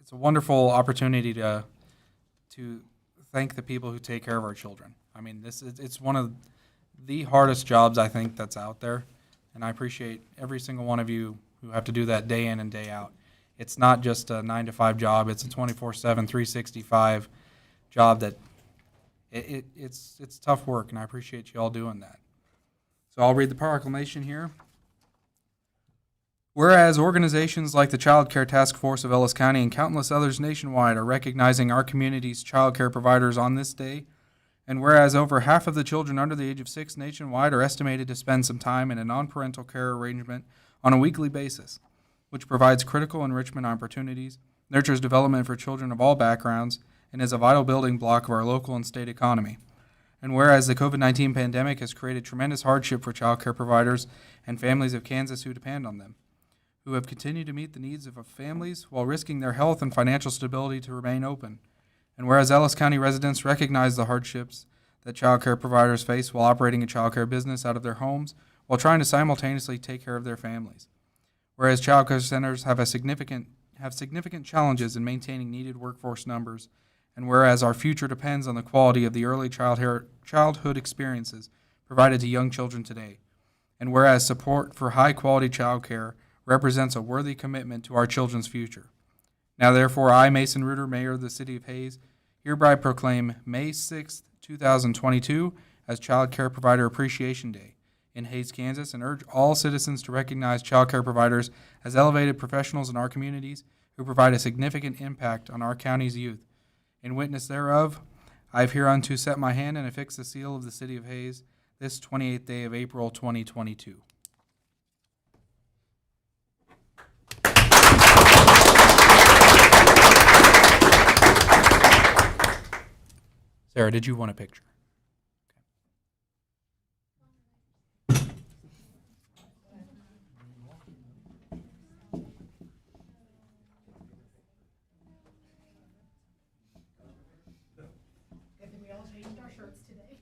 it's a wonderful opportunity to thank the people who take care of our children. I mean, it's one of the hardest jobs I think that's out there, and I appreciate every single one of you who have to do that day in and day out. It's not just a 9 to 5 job; it's a 24/7, 365 job that it's tough work, and I appreciate you all doing that. So I'll read the proclamation here. Whereas organizations like the Child Care Task Force of Ellis County and countless others nationwide are recognizing our community's child care providers on this day, and whereas over half of the children under the age of 6 nationwide are estimated to spend some time in a non-parental care arrangement on a weekly basis, which provides critical enrichment opportunities, nurtures development for children of all backgrounds, and is a vital building block of our local and state economy. And whereas the COVID-19 pandemic has created tremendous hardship for child care providers and families of Kansas who depend on them, who have continued to meet the needs of families while risking their health and financial stability to remain open. And whereas Ellis County residents recognize the hardships that child care providers face while operating a child care business out of their homes while trying to simultaneously take care of their families. Whereas child care centers have significant challenges in maintaining needed workforce numbers, and whereas our future depends on the quality of the early childhood experiences provided to young children today, and whereas support for high-quality child care represents a worthy commitment to our children's future. Now, therefore, I, Mason Reuter, Mayor of the City of Haze, hereby proclaim May 6th, 2022 as Child Care Provider Appreciation Day in Haze, Kansas, and urge all citizens to recognize child care providers as elevated professionals in our communities who provide a significant impact on our county's youth. In witness thereof, I have hereunto set my hand and affix the seal of the City of Haze this 28th day of April, 2022. Sarah, did you want a picture? Good that we all changed our shirts today.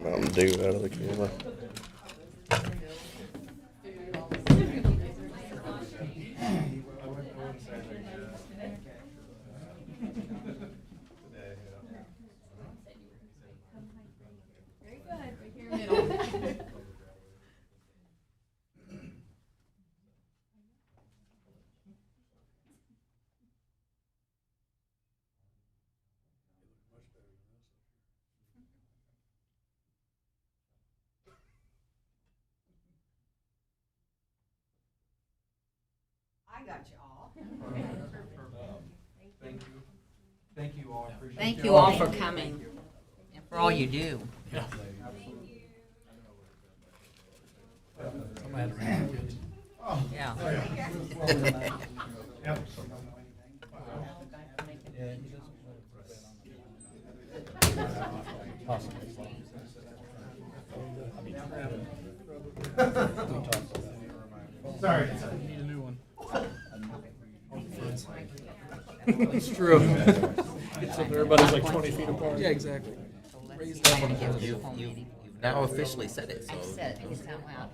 Mountain Dew out of the camera. Very good, right here in the middle. I got you all. Thank you. Thank you all. I appreciate Thank you all for coming and for all you do. Yeah. Sorry, need a new one. It's true. Everybody's like 20 feet apart. Yeah, exactly. You've Now officially said it, so. said it, it's out loud.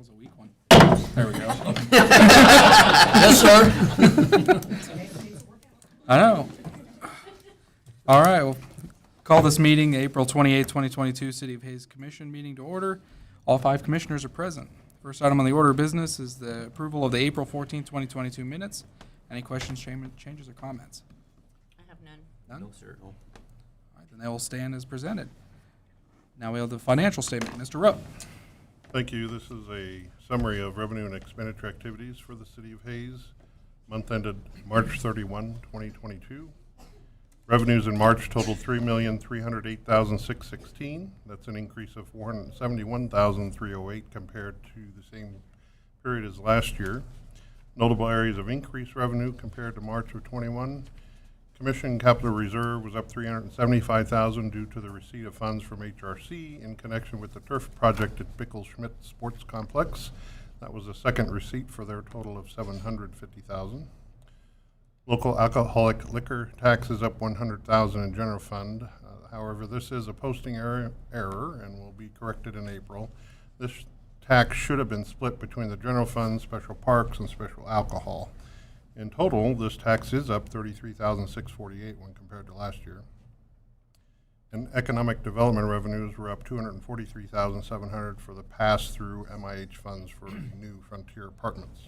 was a weak one. There we go. Yes, sir. I know. All right, we'll call this meeting, the April 28, 2022 City of Haze Commission meeting to order. All 5 commissioners are present. First item on the order of business is the approval of the April 14, 2022 minutes. Any questions, changes, or comments? I have none. None? No, sir. No. All right, then they will stand as presented. Now we have the financial statement. Mr. Rupp. Thank you. This is a summary of revenue and expenditure activities for the City of Haze, month ended March 31, 2022. Revenues in March totaled $3,308,616. That's an increase of $471,308 compared to the same period as last year. Notable areas of increased revenue compared to March of 21. Commission capital reserve was up $375,000 due to the receipt of funds from HRC in connection with the turf project at Bickle-Schmidt Sports Complex. That was the second receipt for their total of $750,000. Local alcoholic liquor tax is up $100,000 in general fund. However, this is a posting error and will be corrected in April. This tax should have been split between the general fund, special parks, and special alcohol. In total, this tax is up $33,648 when compared to last year. And economic development revenues were up $243,700 for the pass-through MIH funds for new Frontier apartments.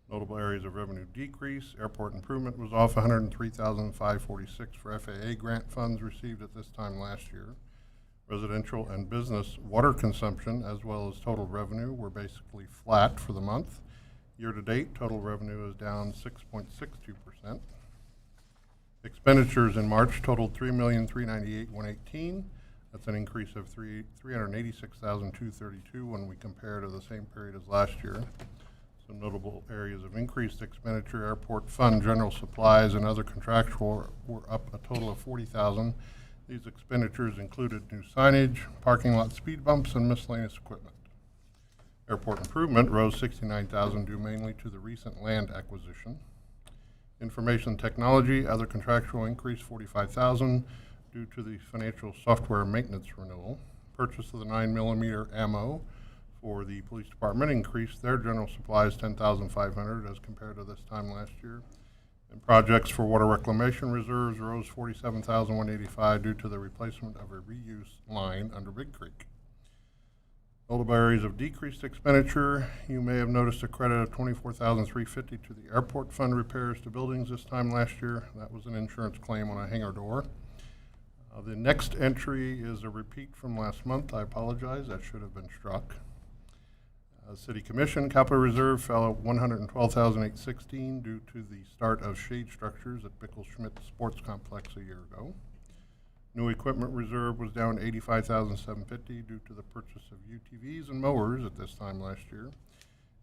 Notable areas of revenue decrease: airport improvement was off $103,546 for FAA grant funds received at this time last year. Residential and business water consumption, as well as total revenue, were basically flat for the month. Year-to-date, total revenue is down 6.62%. Expenditures in March totaled $3,398,118. That's an increase of $386,232 when we compare to the same period as last year. Some notable areas of increased expenditure: airport fund, general supplies, and other contractual were up a total of $40,000. These expenditures included new signage, parking lot speed bumps, and miscellaneous equipment. Airport improvement rose $69,000 due mainly to the recent land acquisition. Information technology, other contractual increase $45,000 due to the financial software maintenance renewal. Purchase of the 9mm ammo for the police department increased their general supplies $10,500 as compared to this time last year. And projects for water reclamation reserves rose $47,185 due to the replacement of a reuse line under Big Creek. Notable areas of decreased expenditure: you may have noticed a credit of $24,350 to the airport fund repairs to buildings this time last year. That was an insurance claim on a hangar door. The next entry is a repeat from last month. I apologize, that should have been struck. City Commission capital reserve fell at $112,816 due to the start of shade structures at Bickle-Schmidt Sports Complex a year ago. New equipment reserve was down $85,750 due to the purchase of UTVs and mowers at this time last year.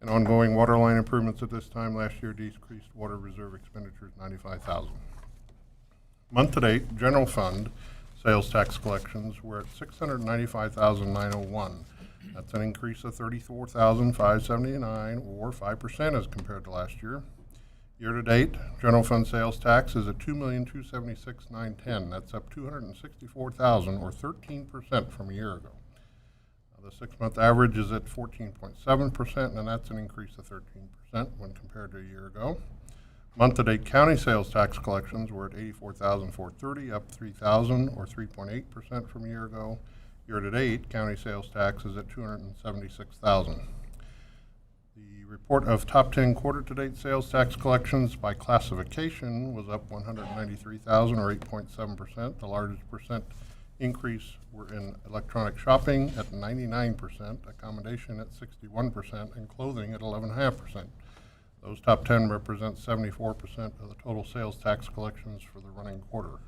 And ongoing water line improvements at this time last year decreased water reserve expenditures $95,000. Month to date, general fund sales tax collections were at $695,901. That's an increase of $34,579 or 5% as compared to last year. Year to date, general fund sales tax is at $2,276,910. That's up $264,000 or 13% from a year ago. The 6-month average is at 14.7%, and that's an increase of 13% when compared to a year ago. Month to date county sales tax collections were at $84,430, up $3,000 or 3.8% from a year ago. Year to date, county sales tax is at $276,000. The report of top 10 quarter to date sales tax collections by classification was up $193,000 or 8.7%. The largest percent increase were in electronic shopping at 99%, accommodation at 61%, and clothing at 11.5%. Those top 10 represent 74% of the total sales tax collections for the running quarter.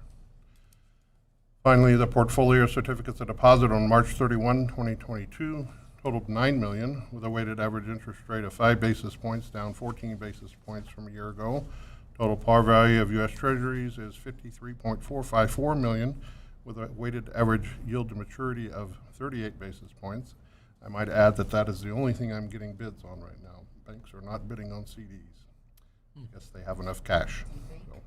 Finally, the portfolio certificates of deposit on March 31, 2022 totaled $9 million with a weighted average interest rate of 5 basis points, down 14 basis points from a year ago. Total par value of U.S. Treasuries is $53.454 million with a weighted average yield to maturity of 38 basis points. I might add that that is the only thing I'm getting bids on right now. Banks are not bidding on CDs. I guess they have enough cash. So.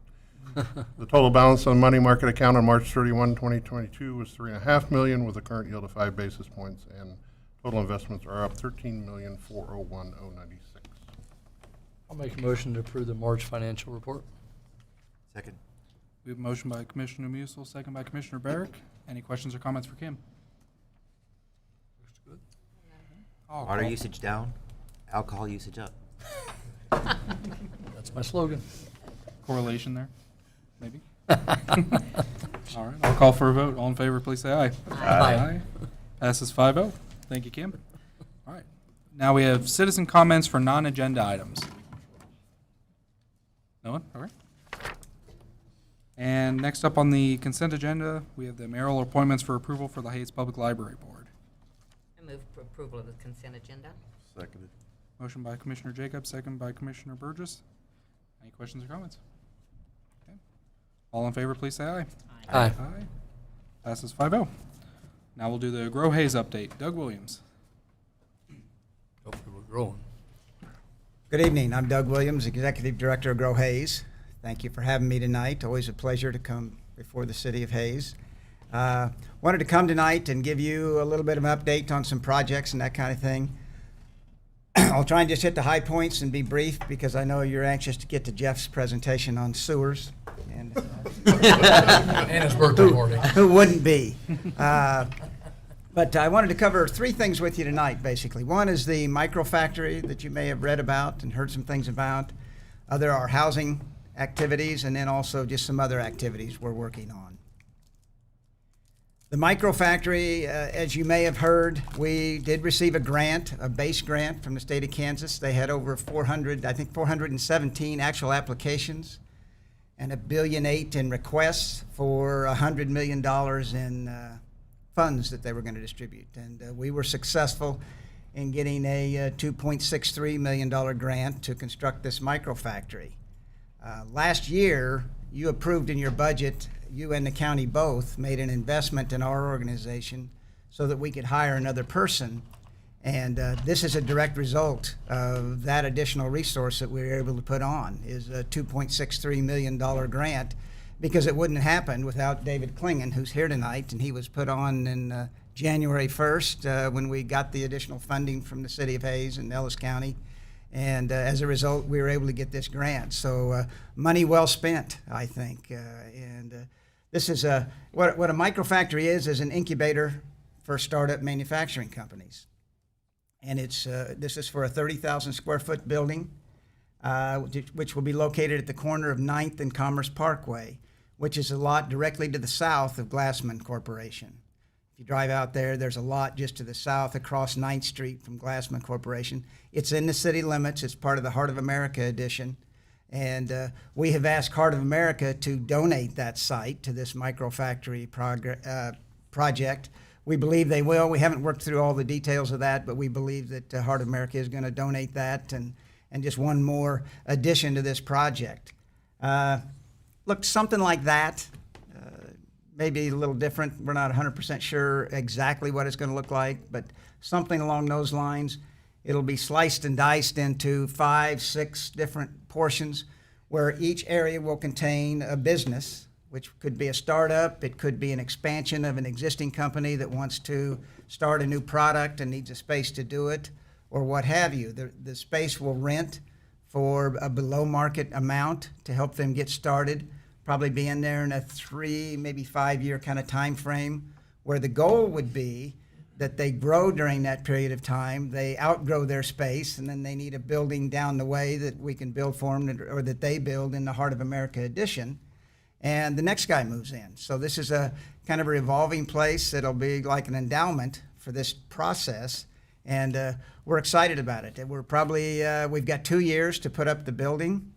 The total balance on the money market account on March 31, 2022 was $3.5 million with a current yield of 5 basis points, and Total investments are up $13,401,096. I'll make a motion to approve the March financial report. Second. We have a motion by Commissioner Musil, second by Commissioner Barrick. Any questions or comments for Kim? Looks good. I'll Water call- usage down, alcohol usage up. That's my slogan. Correlation there, maybe? All right, I'll call for a vote. All in favor, please say aye. Aye. Passes 5-0. Thank you, Kim. All right. Now we have citizen comments for non-agenda items. No one? All right. And next up on the consent agenda, we have the mayoral appointments for approval for the Haze Public Library Board. I move for approval of the consent agenda. Seconded. Motion by Commissioner Jacobs, second by Commissioner Burgess. Any questions or comments? Okay. All in favor, please say aye. Aye. Aye. Passes 5-0. Now we'll do the Grow Haze update. Doug Williams. Hopefully we're growing. Good evening. I'm Doug Williams, Executive Director of Grow Haze. Thank you for having me tonight. Always a pleasure to come before the city of Haze. Wanted to come tonight and give you a little bit of an update on some projects and that kind of thing. I'll try and just hit the high points and be brief because I know you're anxious to get to Jeff's presentation on sewers. And And his birthday party. who wouldn't be? But I wanted to cover three things with you tonight, basically. One is the microfactory that you may have read about and heard some things about. Other are housing activities, and then also just some other activities we're working on. The microfactory, as you may have heard, we did receive a grant, a base grant from the state of Kansas. They had over 417 actual applications and $1.8 billion in requests for $100 million in funds that they were going to distribute. And we were successful in getting a $2.63 million grant to construct this microfactory. Last year, you approved in your budget, you and the county both made an investment in our organization so that we could hire another person. And this is a direct result of that additional resource that we were able to put on, is a $2.63 million grant, because it wouldn't happen without David Klingon, who's here tonight, and he was put on in January 1st when we got the additional funding from the city of Haze and Ellis County. And as a result, we were able to get this grant. So money well spent, I think. This is what a microfactory is an incubator for startup manufacturing companies. And this is for a 30,000 square foot building, which will be located at the corner of 9th and Commerce Parkway, which is a lot directly to the south of Glassman Corporation. If you drive out there, there's a lot just to the south across 9th Street from Glassman Corporation. It's in the city limits. It's part of the Heart of America edition. And we have asked Heart of America to donate that site to this microfactory project. We believe they will. We haven't worked through all the details of that, but we believe that Heart of America is going to donate that and just one more addition to this project. Look, something like that, maybe a little different. We're not 100% sure exactly what it's going to look like, but something along those lines. It'll be sliced and diced into 5, 6 different portions where each area will contain a business, which could be a startup. It could be an expansion of an existing company that wants to start a new product and needs a space to do it, or what have you. The space will rent for a below market amount to help them get started, probably be in there in a 3, maybe 5 year kind of time frame, where the goal would be that they grow during that period of time, they outgrow their space, and then they need a building down the way that we can build for them, or that they build in the Heart of America edition, and the next guy moves in. So this is a kind of a revolving place that'll be like an endowment for this process, and we're excited about it. We're probably, we've got 2 years to put up the building.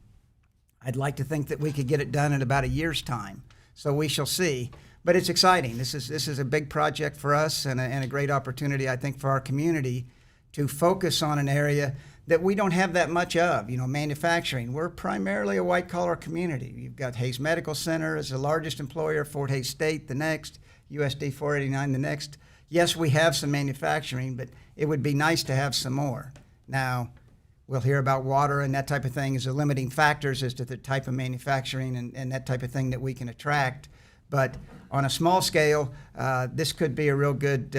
I'd like to think that we could get it done in about a year's time, so we shall see. But it's exciting. This is a big project for us and a great opportunity, I think, for our community to focus on an area that we don't have that much of, manufacturing. We're primarily a white-collar community. You've got Haze Medical Center as the largest employer, Fort Hays State the next, USD 489 the next. Yes, we have some manufacturing, but it would be nice to have some more. Now, we'll hear about water and that type of thing as the limiting factors as to the type of manufacturing and that type of thing that we can attract. But on a small scale, this could be a real good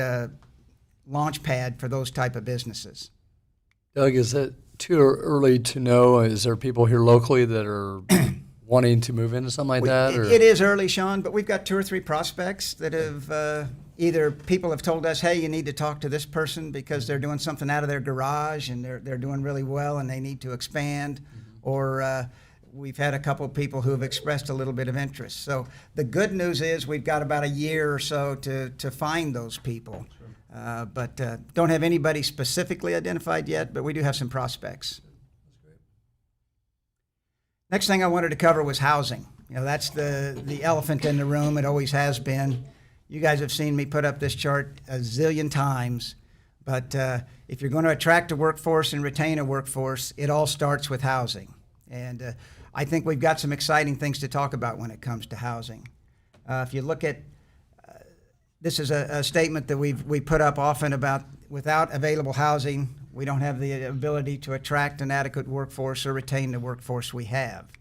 launch pad for those type of businesses. Doug, is it too early to know? Is there people here locally that are wanting to move into something like that? Or? It is early, Sean, but we've got 2 or 3 prospects that have either people have told us, hey, you need to talk to this person because they're doing something out of their garage and they're doing really well and they need to expand, or we've had a couple of people who have expressed a little bit of interest. So the good news is we've got about a year or so to find those people. But don't have anybody specifically identified yet, but we do have some prospects. Next thing I wanted to cover was housing. You know, that's the elephant in the room. It always has been. You guys have seen me put up this chart a zillion times, but if you're going to attract a workforce and retain a workforce, it all starts with housing. And I think we've got some exciting things to talk about when it comes to housing. If you look at this is a statement that we put up often about without available housing, we don't have the ability to attract an adequate workforce or retain the workforce we have.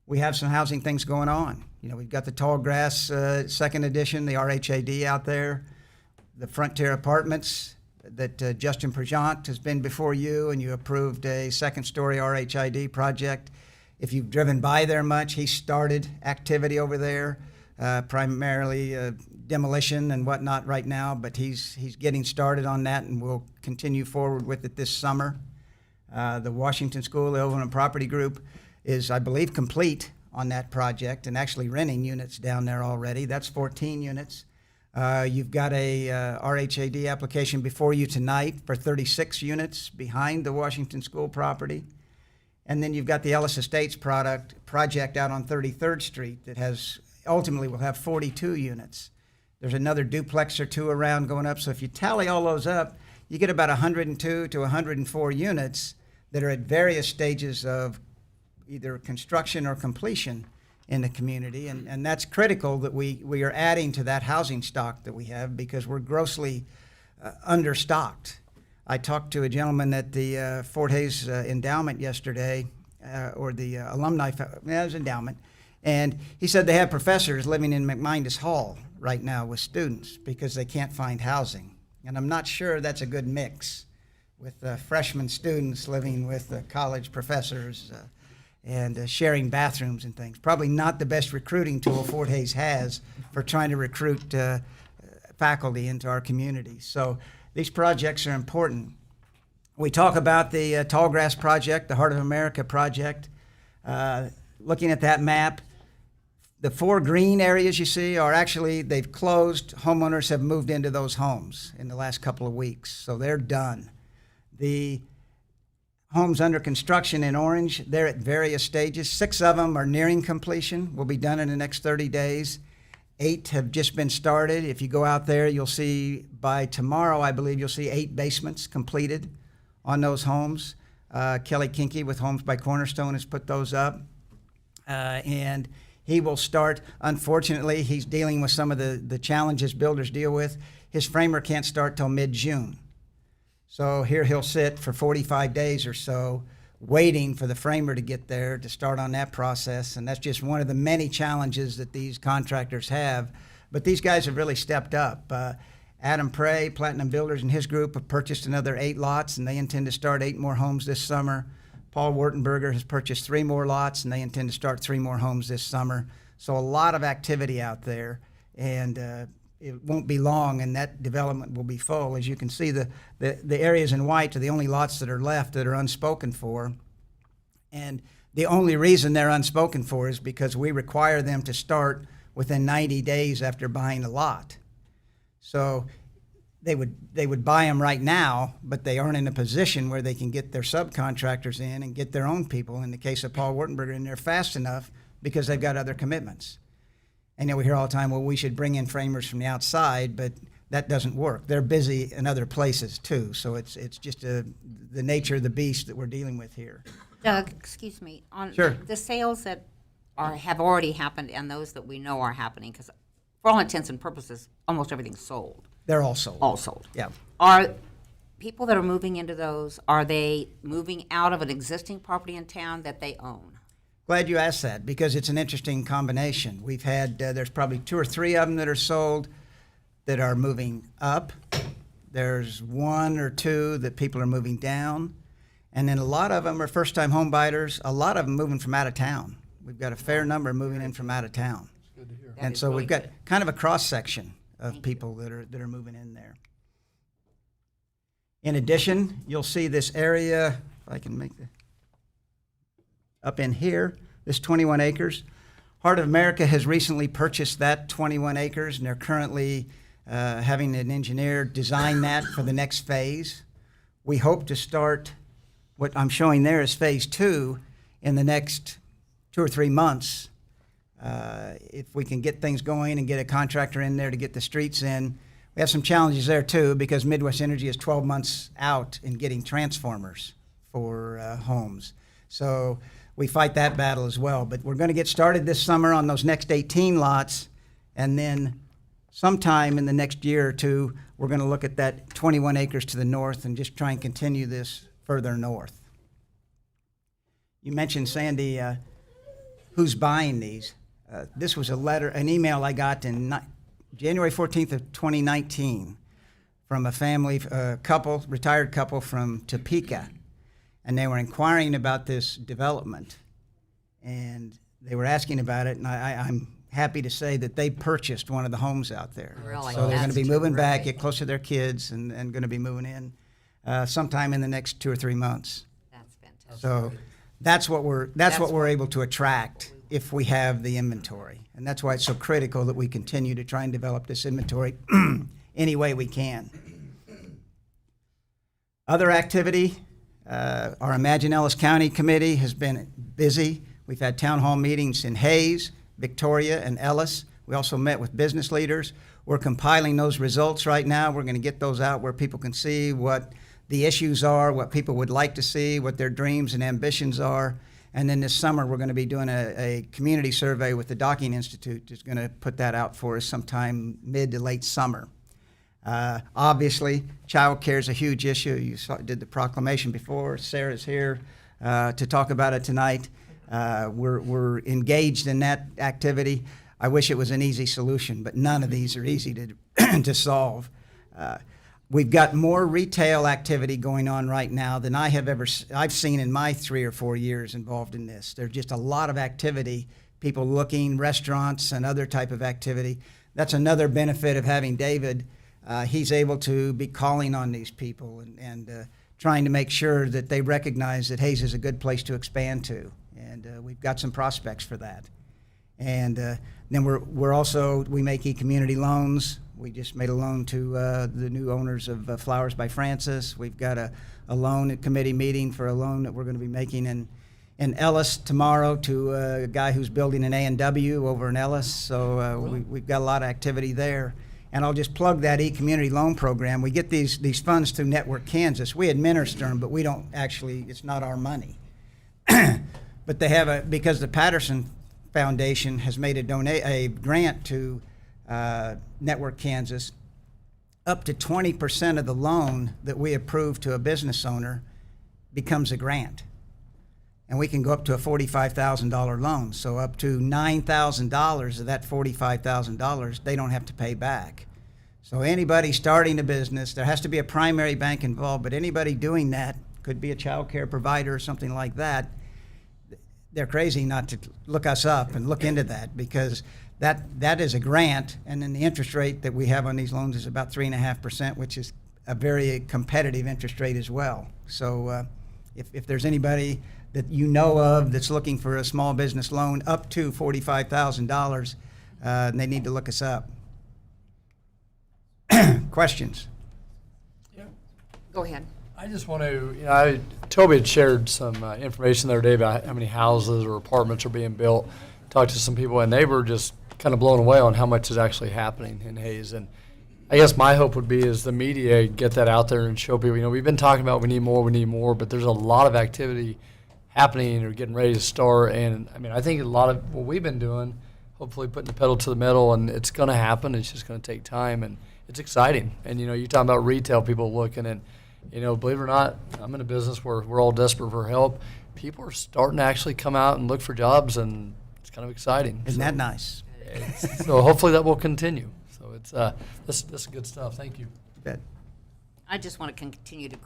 We have some housing things going on. You know, we've got the Tall Grass second edition, the RHAD out there, the Frontier Apartments that Justin Prajant has been before you, and you approved a second-story RHID project. If you've driven by there much, he started activity over there. Primarily demolition and whatnot right now, but he's getting started on that, and we'll continue forward with it this summer. The Washington School, the Overland Property Group, is, I believe, complete on that project and actually renting units down there already. That's 14 units. You've got a RHAD application before you tonight for 36 units behind the Washington School property. And then you've got the Ellis Estates project out on 33rd Street that has ultimately will have 42 units. There's another duplex or 2 around going up. So if you tally all those up, you get about 102 to 104 units that are at various stages of either construction or completion in the community. And that's critical that we are adding to that housing stock that we have because we're grossly understocked. I talked to a gentleman at the Fort Haze endowment yesterday, or the alumni, it was endowment, and he said they have professors living in McMindus Hall right now with students because they can't find housing. And I'm not sure that's a good mix with freshman students living with college professors and sharing bathrooms and things. Probably not the best recruiting tool Fort Haze has for trying to recruit faculty into our community. So these projects are important. We talk about the Tallgrass project, the Heart of America project. Looking at that map, the 4 green areas you see are actually, they've closed. Homeowners have moved into those homes in the last couple of weeks, so they're done. The homes under construction in orange, they're at various stages. 6 of them are nearing completion, will be done in the next 30 days. 8 have just been started. If you go out there, you'll see by tomorrow, I believe you'll see 8 basements completed on those homes. Kelly Kinky with Homes by Cornerstone has put those up. And he will start. Unfortunately, he's dealing with some of the challenges builders deal with. His framer can't start till mid-June. So here he'll sit for 45 days or so waiting for the framer to get there to start on that process. And that's just one of the many challenges that these contractors have. But these guys have really stepped up. Adam Prey, Platinum Builders, and his group have purchased another 8 lots, and they intend to start 8 more homes this summer. Paul Wartenberger has purchased 3 more lots, and they intend to start 3 more homes this summer. So a lot of activity out there, and it won't be long, and that development will be full. As you can see, the areas in white are the only lots that are left that are unspoken for. And the only reason they're unspoken for is because we require them to start within 90 days after buying a lot. So they would buy them right now, but they aren't in a position where they can get their subcontractors in and get their own people, in the case of Paul Wartenberger, in there fast enough because they've got other commitments. And we hear all the time, well, we should bring in framers from the outside, but that doesn't work. They're busy in other places too, so it's just the nature of the beast that we're dealing with here. Doug, excuse me, on Sure. the sales that have already happened and those that we know are happening, because for all intents and purposes, almost everything's sold. They're all sold. All sold. Yeah. Are people that are moving into those, are they moving out of an existing property in town that they own? Glad you asked that because it's an interesting combination. We've had, there's probably 2 or 3 of them that are sold. that are moving up. There's one or two that people are moving down. And then a lot of them are first-time home buyers, a lot of them moving from out of town. We've got a fair number moving in from out of town. That And is so really we've got good. kind of a cross-section of Thank you. people that are moving in there. In addition, you'll see this area, if I can make the, up in here, this 21 acres. Heart of America has recently purchased that 21 acres, and they're currently having an engineer design that for the next phase. We hope to start, what I'm showing there is phase 2 in the next 2 or 3 months. If we can get things going and get a contractor in there to get the streets in. We have some challenges there too, because Midwest Energy is 12 months out in getting transformers for homes. So we fight that battle as well. But we're going to get started this summer on those next 18 lots, and then sometime in the next year or two, we're going to look at that 21 acres to the north and just try and continue this further north. You mentioned, Sandy, who's buying these. This was an email I got in January 14th of 2019 from a family, couple, retired couple from Topeka. And they were inquiring about this development. And they were asking about it, and I'm happy to say that they purchased one of the homes out there. Really? So they're going to be That's moving back, terrific. get closer to their kids, and going to be moving in sometime in the next 2 or 3 months. That's fantastic. So that's what we're able to attract if we have the inventory. And that's why it's so critical that we continue to try and develop this inventory any way we can. Other activity, our Imagine Ellis County Committee has been busy. We've had town hall meetings in Haze, Victoria, and Ellis. We also met with business leaders. We're compiling those results right now. We're going to get those out where people can see what the issues are, what people would like to see, what their dreams and ambitions are. And then this summer, we're going to be doing a community survey with the Docking Institute. Is going to put that out for us sometime mid to late summer. Obviously, child care is a huge issue. You did the proclamation before. Sarah's here to talk about it tonight. We're engaged in that activity. I wish it was an easy solution, but none of these are easy to solve. We've got more retail activity going on right now than I've seen in my 3 or 4 years involved in this. There's just a lot of activity, people looking, restaurants and other type of activity. That's another benefit of having David. He's able to be calling on these people and trying to make sure that they recognize that Haze is a good place to expand to. And we've got some prospects for that. And then we make e-community loans. We just made a loan to the new owners of Flowers by Francis. We've got a loan committee meeting for a loan that we're going to be making in Ellis tomorrow to a guy who's building an A&W over in Ellis. So we've got a lot of activity there. And I'll just plug that e-community loan program. We get these funds through Network Kansas. We administer them, but we don't actually, it's not our money. But they have because the Patterson Foundation has made a grant to Network Kansas, up to 20% of the loan that we approve to a business owner becomes a grant. And we can go up to a $45,000 loan. So up to $9,000 of that $45,000, they don't have to pay back. So anybody starting a business, there has to be a primary bank involved, but anybody doing that, could be a child care provider or something like that, they're crazy not to look us up and look into that, because that is a grant, and then the interest rate that we have on these loans is about 3.5%, which is a very competitive interest rate as well. So if there's anybody that you know of that's looking for a small business loan up to $45,000, they need to look us up. Questions? Go ahead. I just want to, Toby had shared some information the other day about how many houses or apartments are being built. Talked to some people, and they were just kind of blown away on how much is actually happening in Haze. And I guess my hope would be is the media get that out there and show people, we've been talking about we need more, but there's a lot of activity happening or getting ready to start. And I think a lot of what we've been doing, hopefully putting the pedal to the metal, and it's going to happen. It's just going to take time, and it's exciting. And, you're talking about retail, people looking, and, believe it or not, I'm in a business where we're all desperate for help. People are starting to actually come out and look for jobs, and it's kind of exciting. Isn't that nice? So hopefully that will continue. So It's this is good stuff. Thank you. Bet. I just want to continue to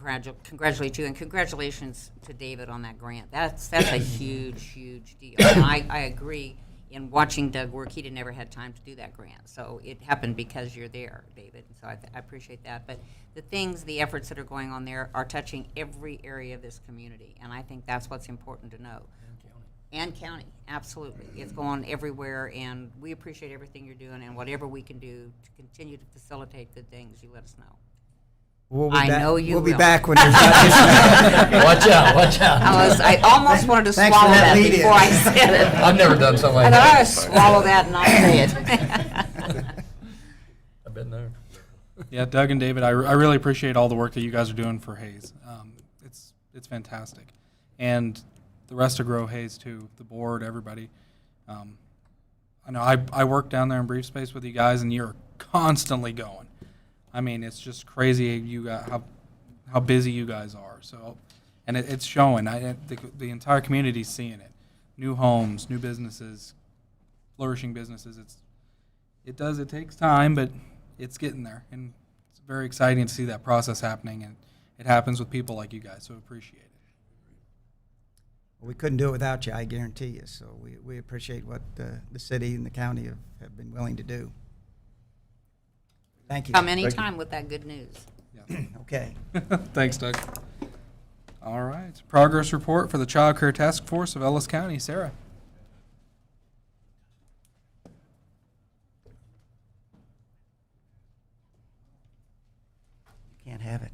congratulate you, and congratulations to David on that grant. That's a huge deal. And I agree. In watching Doug work, he'd have never had time to do that grant. So it happened because you're there, David. So I appreciate that. But the efforts that are going on there are touching every area of this community, and I think that's what's important to know. And county, absolutely. It's going everywhere, and we appreciate everything you're doing, and whatever we can do to continue to facilitate good things, you let us know. We'll be I back. know you We'll be will. back when there's not Watch out! Watch out! I almost wanted to Thanks for swallow that that lead-in. before I said it. I've never done something I like thought I that. would swallow that and not say it. I've been there. Yeah, Doug and David, I really appreciate all the work that you guys are doing for Haze. It's fantastic. And the rest of Grow Haze too, the board, everybody. I know I work down there in brief space with you guys, and you're constantly going. I mean, it's just crazy you got how busy you guys are. So, and it's showing. The entire community's seeing it. New homes, new businesses, flourishing businesses. It takes time, but it's getting there, and it's very exciting to see that process happening, and it happens with people like you guys. So appreciate it. We couldn't do it without you, I guarantee you. So we appreciate what the city and the county have been willing to do. Thank you. Come anytime with that good news. Yeah. Okay. Thanks, Doug. All right. Progress report for the Child Care Task Force of Ellis County. Sarah. You can't have it.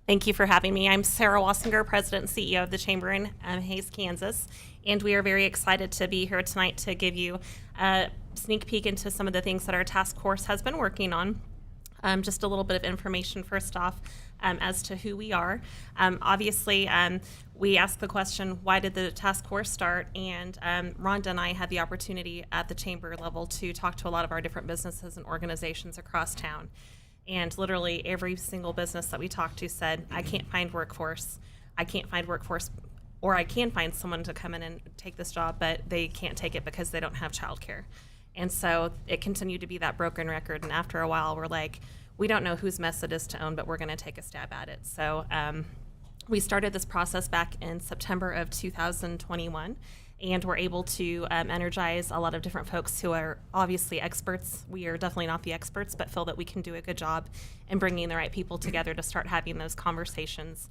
Thank you for having me. I'm Sarah Wassinger, President and CEO of the Chamber in Hays, Kansas, and we are very excited to be here tonight to give you a sneak peek into some of the things that our task force has been working on. Just a little bit of information first off as to who we are. Obviously, we asked the question, why did the task force start? And Rhonda and I had the opportunity at the Chamber level to talk to a lot of our different businesses and organizations across town. And literally every single business that we talked to said, I can't find workforce. I can't find workforce, or I can find someone to come in and take this job, but they can't take it because they don't have childcare. And so it continued to be that broken record. And after a while, we're like, we don't know whose mess it is to own, but we're going to take a stab at it. So we started this process back in September of 2021. And we're able to energize a lot of different folks who are obviously experts. We are definitely not the experts, but feel that we can do a good job in bringing the right people together to start having those conversations.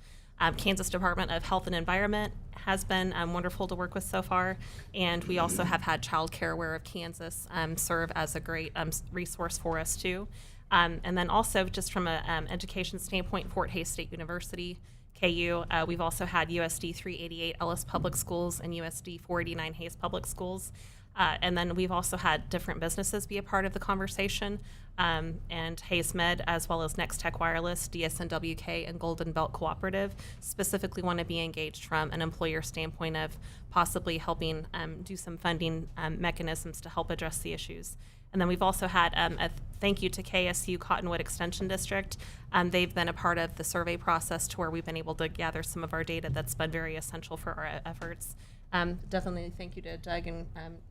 Kansas Department of Health and Environment has been wonderful to work with so far, and we also have had Child Care Aware of Kansas serve as a great resource for us too. And then also just from an education standpoint, Fort Hays State University, KU. We've also had USD 388 Ellis Public Schools and USD 489 Hays Public Schools. And then we've also had different businesses be a part of the conversation, and Hays Med, as well as Nex-Tech Wireless, DSNWK, and Golden Belt Cooperative specifically want to be engaged from an employer standpoint of possibly helping do some funding mechanisms to help address the issues. And then we've also had a thank you to KSU Cottonwood Extension District. They've been a part of the survey process to where we've been able to gather some of our data that's been very essential for our efforts. Definitely thank you to Doug and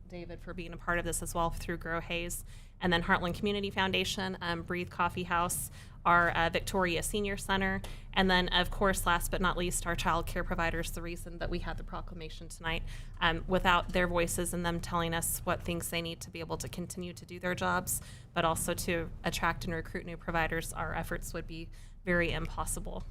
David for being a part of this as well through Grow Haze. And then Heartland Community Foundation, Breathe Coffee House, our Victoria Senior Center, and then of course, last but not least, our child care providers, the reason that we had the proclamation tonight. Without their voices and them telling us what things they need to be able to continue to do their jobs, but also to attract and recruit new providers, our efforts would be very impossible.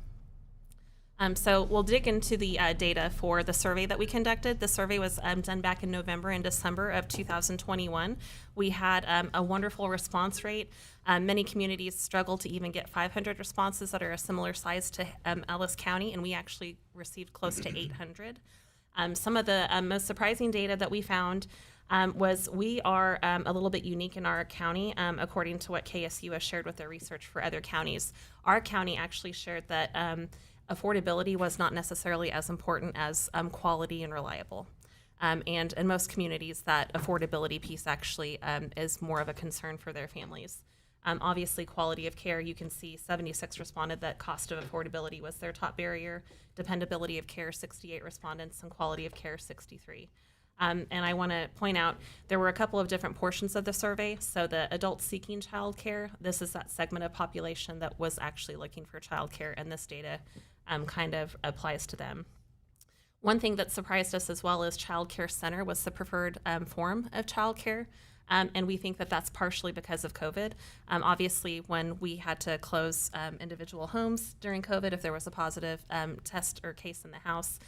So we'll dig into the data for the survey that we conducted. The survey was done back in November and December of 2021. We had a wonderful response rate. Many communities struggle to even get 500 responses that are a similar size to Ellis County, and we actually received close to 800. Some of the most surprising data that we found was we are a little bit unique in our county, according to what KSU has shared with their research for other counties. Our county actually shared that affordability was not necessarily as important as quality and reliable. And in most communities, that affordability piece actually is more of a concern for their families. Obviously, quality of care, you can see 76 responded that cost of affordability was their top barrier, dependability of care, 68 respondents, and quality of care, 63. And I want to point out there were a couple of different portions of the survey. So the adults seeking childcare, this is that segment of population that was actually looking for childcare, and this data kind of applies to them. One thing that surprised us as well is child care center was the preferred form of child care. And we think that that's partially because of COVID. Obviously, when we had to close individual homes during COVID, if there was a positive test or case in the house,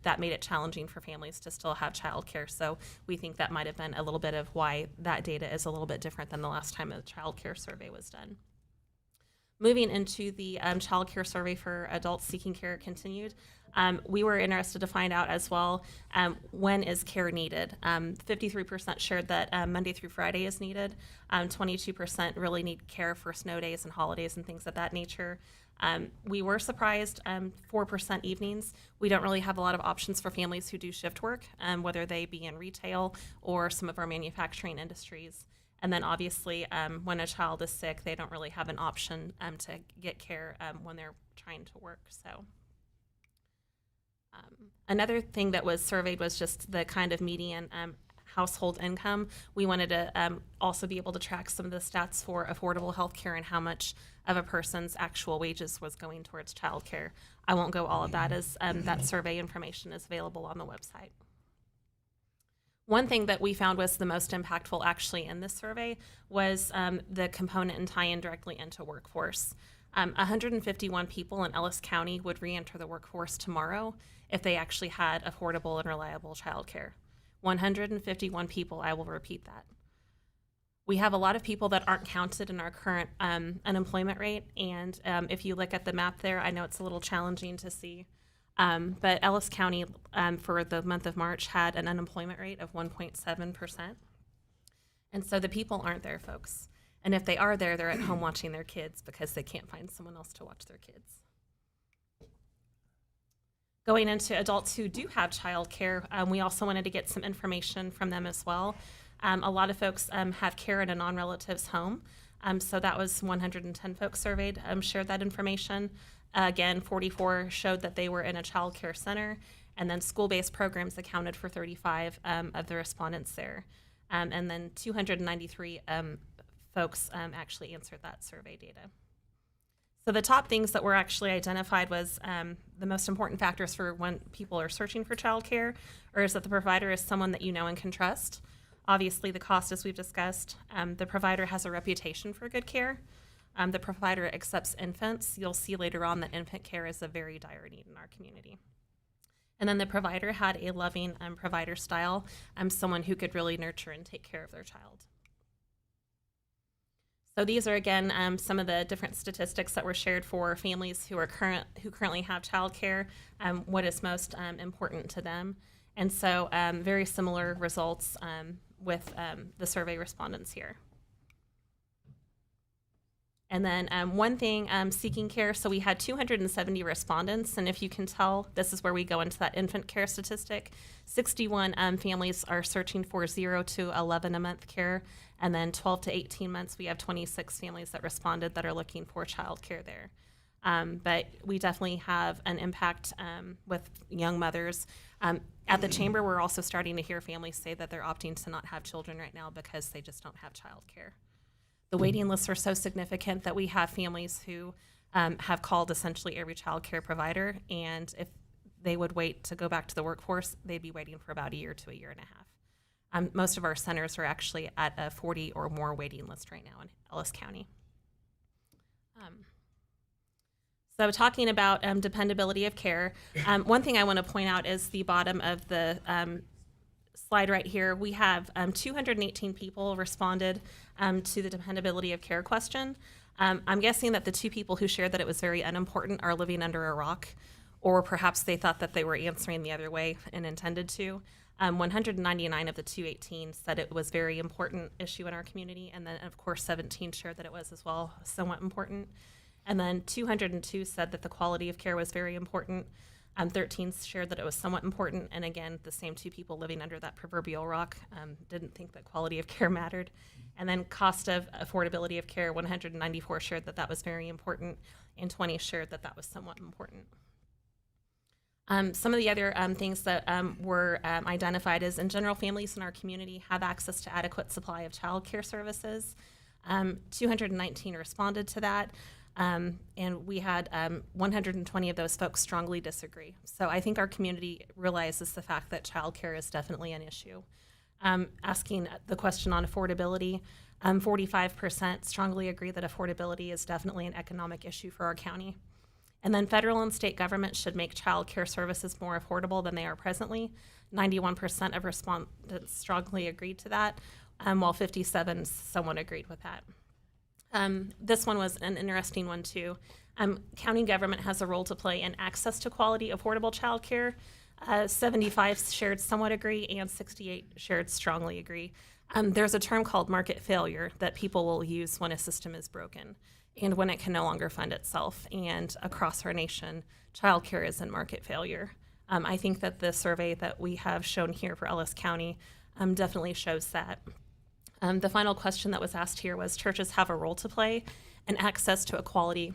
that made it challenging for families to still have child care. So we think that might have been a little bit of why that data is a little bit different than the last time a child care survey was done. Moving into the child care survey for adults seeking care continued, we were interested to find out as well, when is care needed? 53% shared that Monday through Friday is needed. 22% really need care for snow days and holidays and things of that nature. We were surprised, 4% evenings. We don't really have a lot of options for families who do shift work, whether they be in retail or some of our manufacturing industries. And then obviously, when a child is sick, they don't really have an option to get care when they're trying to work. So another thing that was surveyed was just the kind of median household income. We wanted to also be able to track some of the stats for affordable health care and how much of a person's actual wages was going towards child care. I won't go all of that, as that survey information is available on the website. One thing that we found was the most impactful actually in this survey was the component and tie-in directly into workforce. 151 people in Ellis County would re-enter the workforce tomorrow if they actually had affordable and reliable childcare. 151 people, I will repeat that. We have a lot of people that aren't counted in our current unemployment rate, and if you look at the map there, I know it's a little challenging to see. But Ellis County, for the month of March, had an unemployment rate of 1.7%. And so the people aren't there, folks. And if they are there, they're at home watching their kids because they can't find someone else to watch their kids. Going into adults who do have child care, we also wanted to get some information from them as well. A lot of folks have care in a non-relative's home. So that was 110 folks surveyed, shared that information. Again, 44 showed that they were in a child care center, and then school-based programs accounted for 35 of the respondents there. And then 293 folks actually answered that survey data. So the top things that were actually identified was the most important factors for when people are searching for child care, or is that the provider is someone that you know and can trust. Obviously, the cost, as we've discussed. The provider has a reputation for good care. The provider accepts infants. You'll see later on that infant care is a very dire need in our community. And then the provider had a loving provider style, someone who could really nurture and take care of their child. So these are, again, some of the different statistics that were shared for families who currently have child care, what is most important to them. And so very similar results with the survey respondents here. And then one thing, seeking care. So we had 270 respondents, and if you can tell, this is where we go into that infant care statistic. 61 families are searching for 0 to 11 a month care, and then 12 to 18 months, we have 26 families that responded that are looking for child care there. But we definitely have an impact with young mothers. At the chamber, we're also starting to hear families say that they're opting to not have children right now because they just don't have child care. The waiting lists are so significant that we have families who have called essentially every child care provider, and if they would wait to go back to the workforce, they'd be waiting for about a year to a year and a half. Most of our centers are actually at a 40 or more waiting list right now in Ellis County. So talking about dependability of care, one thing I want to point out is the bottom of the slide right here. We have 218 people responded to the dependability of care question. I'm guessing that the two people who shared that it was very unimportant are living under a rock, or perhaps they thought that they were answering the other way and intended to. 199 of the 218 said it was a very important issue in our community, and then of course 17 shared that it was as well somewhat important. And then 202 said that the quality of care was very important. 13 shared that it was somewhat important, and again, the same two people living under that proverbial rock didn't think that quality of care mattered. And then cost of affordability of care, 194 shared that that was very important, and 20 shared that that was somewhat important. Some of the other things that were identified is, in general, families in our community have access to adequate supply of child care services. 219 responded to that, and we had 120 of those folks strongly disagree. So I think our community realizes the fact that child care is definitely an issue. Asking the question on affordability, 45% strongly agree that affordability is definitely an economic issue for our county. And then federal and state governments should make child care services more affordable than they are presently. 91% of respondents strongly agreed to that, while 57 someone agreed with that. This one was an interesting one too. County government has a role to play in access to quality, affordable child care. 75 shared somewhat agree, and 68 shared strongly agree. There's a term called market failure that people will use when a system is broken and when it can no longer fund itself. And across our nation, childcare is in market failure. I think that the survey that we have shown here for Ellis County definitely shows that. The final question that was asked here was, churches have a role to play in access to equality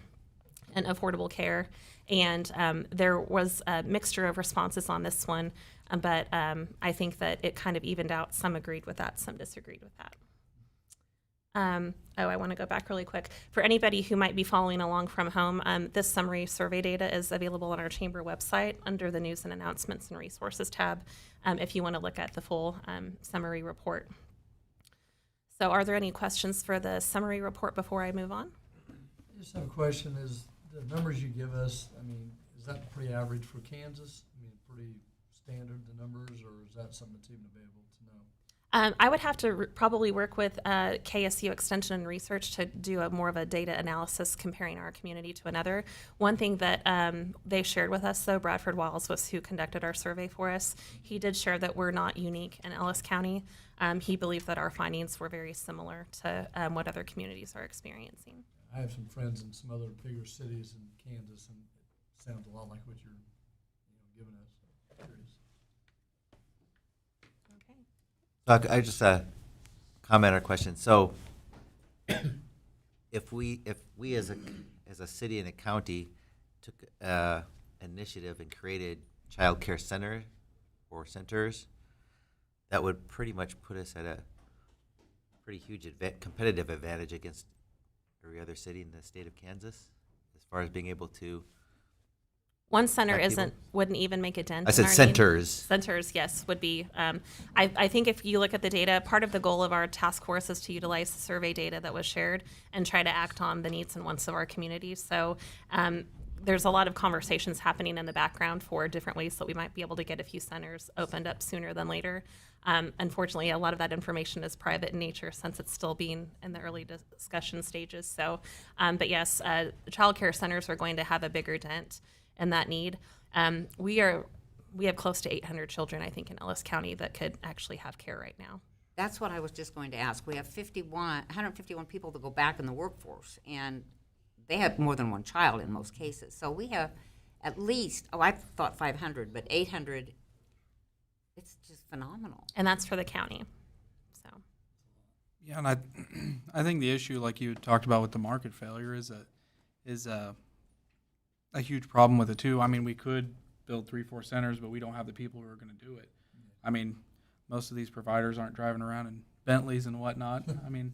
and affordable care. And there was a mixture of responses on this one, but I think that it kind of evened out. Some agreed with that, some disagreed with that. I want to go back really quick. For anybody who might be following along from home, this summary survey data is available on our chamber website under the News and Announcements and Resources tab if you want to look at the full summary report. So are there any questions for the summary report before I move on? I just have a question. Is the numbers you give us, I mean, is that pretty average for Kansas? I mean, pretty standard, the numbers, or is that something that's even available to know? I would have to probably work with KSU Extension and Research to do more of a data analysis comparing our community to another. One thing that they shared with us, though, Bradford Wiles was who conducted our survey for us. He did share that we're not unique in Ellis County. He believed that our findings were very similar to what other communities are experiencing. I have some friends in some other bigger cities in Kansas, and it sounds a lot like what you're giving us. So curious. Okay. So I just comment or question. So if we as a city and a county took initiative and created child care center or centers, that would pretty much put us at a pretty huge competitive advantage against every other city in the state of Kansas, as far as being able to. One center people? wouldn't even make a dent. I in said our need. centers. Centers, yes, would be. I think if you look at the data, part of the goal of our task force is to utilize the survey data that was shared and try to act on the needs and wants of our communities. So there's a lot of conversations happening in the background for different ways that we might be able to get a few centers opened up sooner than later. Unfortunately, a lot of that information is private in nature since it's still being in the early discussion stages. So, but yes, child care centers are going to have a bigger dent in that need. We have close to 800 children, I think, in Ellis County that could actually have care right now. That's what I was just going to ask. We have 151 people that go back in the workforce, and they have more than one child in most cases. So we have at least, I thought 500, but 800, it's just phenomenal. And that's for the county. So Yeah, and I think the issue, like you talked about with the market failure, is a huge problem with it too. I mean, we could build 3-4 centers, but we don't have the people who are going to do it. I mean, most of these providers aren't driving around in Bentleys and whatnot. I mean,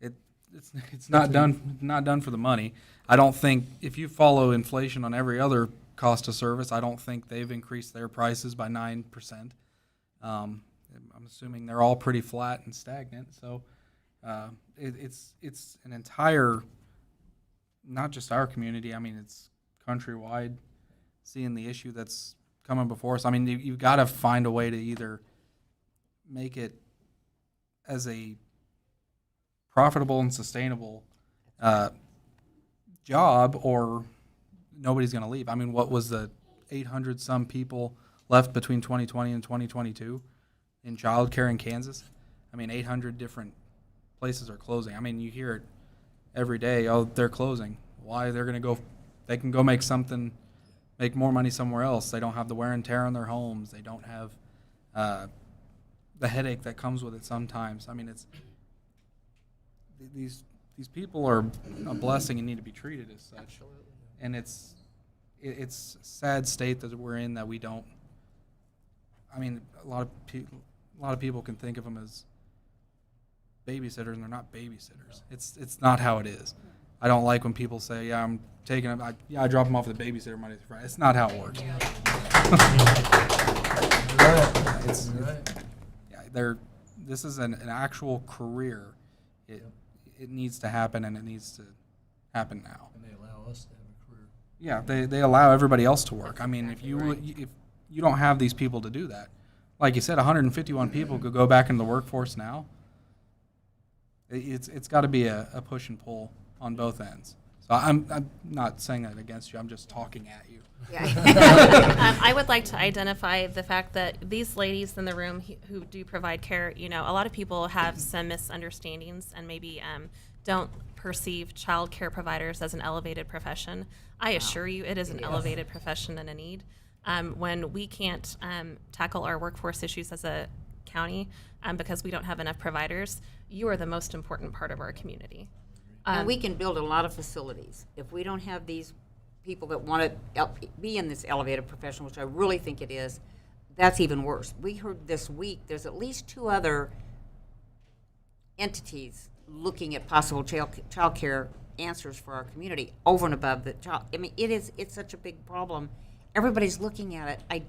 it's not done for the money. I don't think, if you follow inflation on every other cost of service, I don't think they've increased their prices by 9%. I'm assuming they're all pretty flat and stagnant. So it's an entire, not just our community. I mean, it's countrywide, seeing the issue that's coming before us. I mean, you've got to find a way to either make it as a profitable and sustainable job, or nobody's going to leave. I mean, what was the 800 some people left between 2020 and 2022 in childcare in Kansas? I mean, 800 different places are closing. I mean, you hear it every day. Oh, they're closing. Why? They're going to go. They can go make more money somewhere else. They don't have the wear and tear on their homes. They don't have the headache that comes with it sometimes. I mean, it's these people are a blessing and need to be treated as such. And it's it's a sad state that we're in that we don't. I mean, a lot of people can think of them as babysitters, and they're not babysitters. It's not how it is. I don't like when people say, "Yeah, I'm taking them. I drop them off at the babysitter Monday through Friday." It's not how it works. It's, yeah, this is an actual career. It needs to happen, and it needs to happen now. And they allow us to have a career. Yeah, they allow everybody else to work. I mean, if you don't have these people to do that, like you said, 151 people could go back into the workforce now. It's got to be a push and pull on both ends. So I'm not saying that against you. I'm just talking at you. I would like to identify the fact that these ladies in the room who do provide care, a lot of people have some misunderstandings and maybe don't perceive child care providers as an elevated profession. I assure you it is an elevated profession and a need. When we can't tackle our workforce issues as a county because we don't have enough providers, you are the most important part of our community. And we can build a lot of facilities. If we don't have these people that want to be in this elevated profession, which I really think it is, that's even worse. We heard this week there's at least 2 other entities looking at possible child care answers for our community over and above the child. I mean, it's such a big problem. Everybody's looking at it. I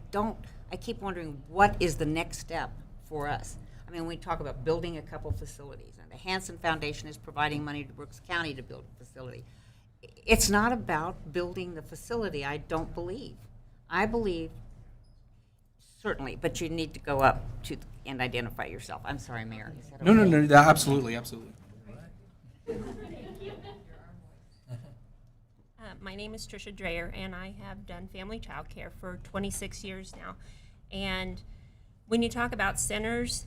keep wondering what is the next step for us. I mean, we talk about building a couple facilities, and the Hanson Foundation is providing money to Brooks County to build a facility. It's not about building the facility, I don't believe. I believe, certainly, but you need to go up to and identify yourself. I'm sorry, Mayor. Is that No, okay? absolutely. My name is Tricia Dreyer, and I have done family child care for 26 years now. And when you talk about centers,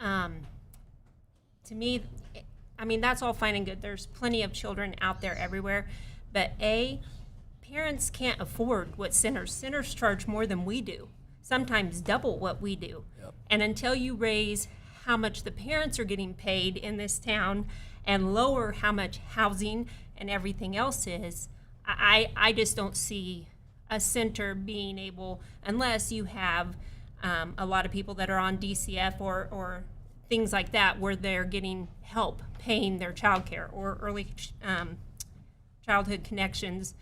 to me, I mean, that's all fine and good. There's plenty of children out there everywhere. But parents can't afford what centers charge more than we do, sometimes double what we do. Yep. And until you raise how much the parents are getting paid in this town and lower how much housing and everything else is, I just don't see a center being able, unless you have a lot of people that are on DCF or things like that, where they're getting help paying their child care, or early childhood connections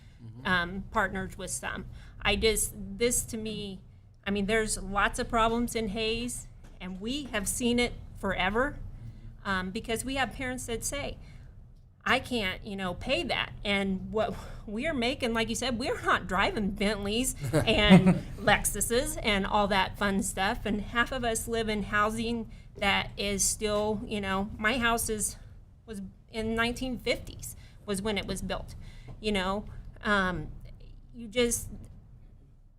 partnered with some. This to me, I mean, there's lots of problems in Haze, and we have seen it forever because we have parents that say, I can't, pay that. And what we're making, like you said, we're not driving Bentleys and Lexuses and all that fun stuff. And half of us live in housing that is still, my house was in 1950s was when it was built. You just,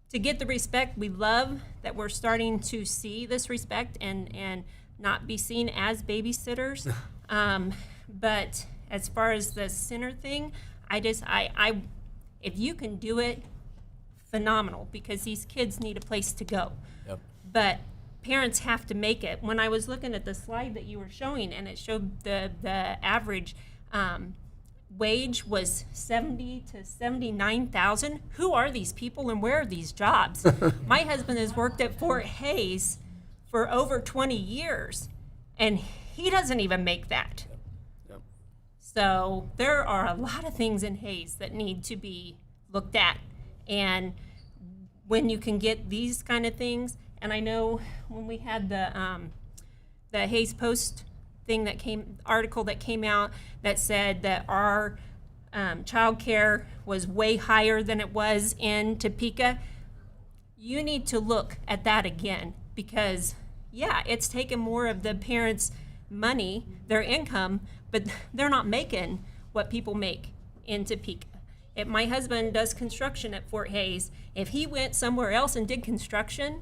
to get the respect, we love that we're starting to see this respect and not be seen as babysitters. But as far as the center thing, if you can do it, phenomenal, because these kids need a place to go. Yep. But parents have to make it. When I was looking at the slide that you were showing, and it showed the average wage was $70,000 to $79,000. Who are these people and where are these jobs? My husband has worked at Fort Haze for over 20 years, and he doesn't even make that. So there are a lot of things in Haze that need to be looked at. And when you can get these kind of things, and I know when we had the Haze Post article that came out that said that our child care was way higher than it was in Topeka, you need to look at that again, because it's taken more of the parents' money, their income, but they're not making what people make in Topeka. If my husband does construction at Fort Haze, if he went somewhere else and did construction,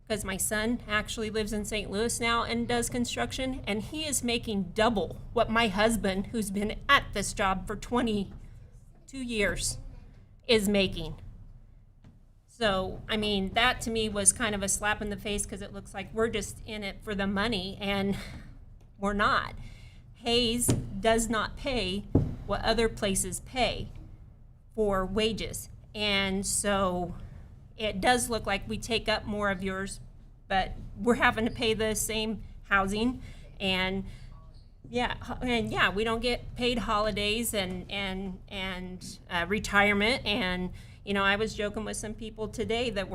because my son actually lives in St. Louis now and does construction, and he is making double what my husband, who's been at this job for 22 years, is making. So, I mean, that to me was kind of a slap in the face, because it looks like we're just in it for the money, and we're not. Haze does not pay what other places pay for wages. And so it does look like we take up more of yours, but we're having to pay the same housing. And yeah, we don't get paid holidays and retirement. And you know, I was joking with some people today that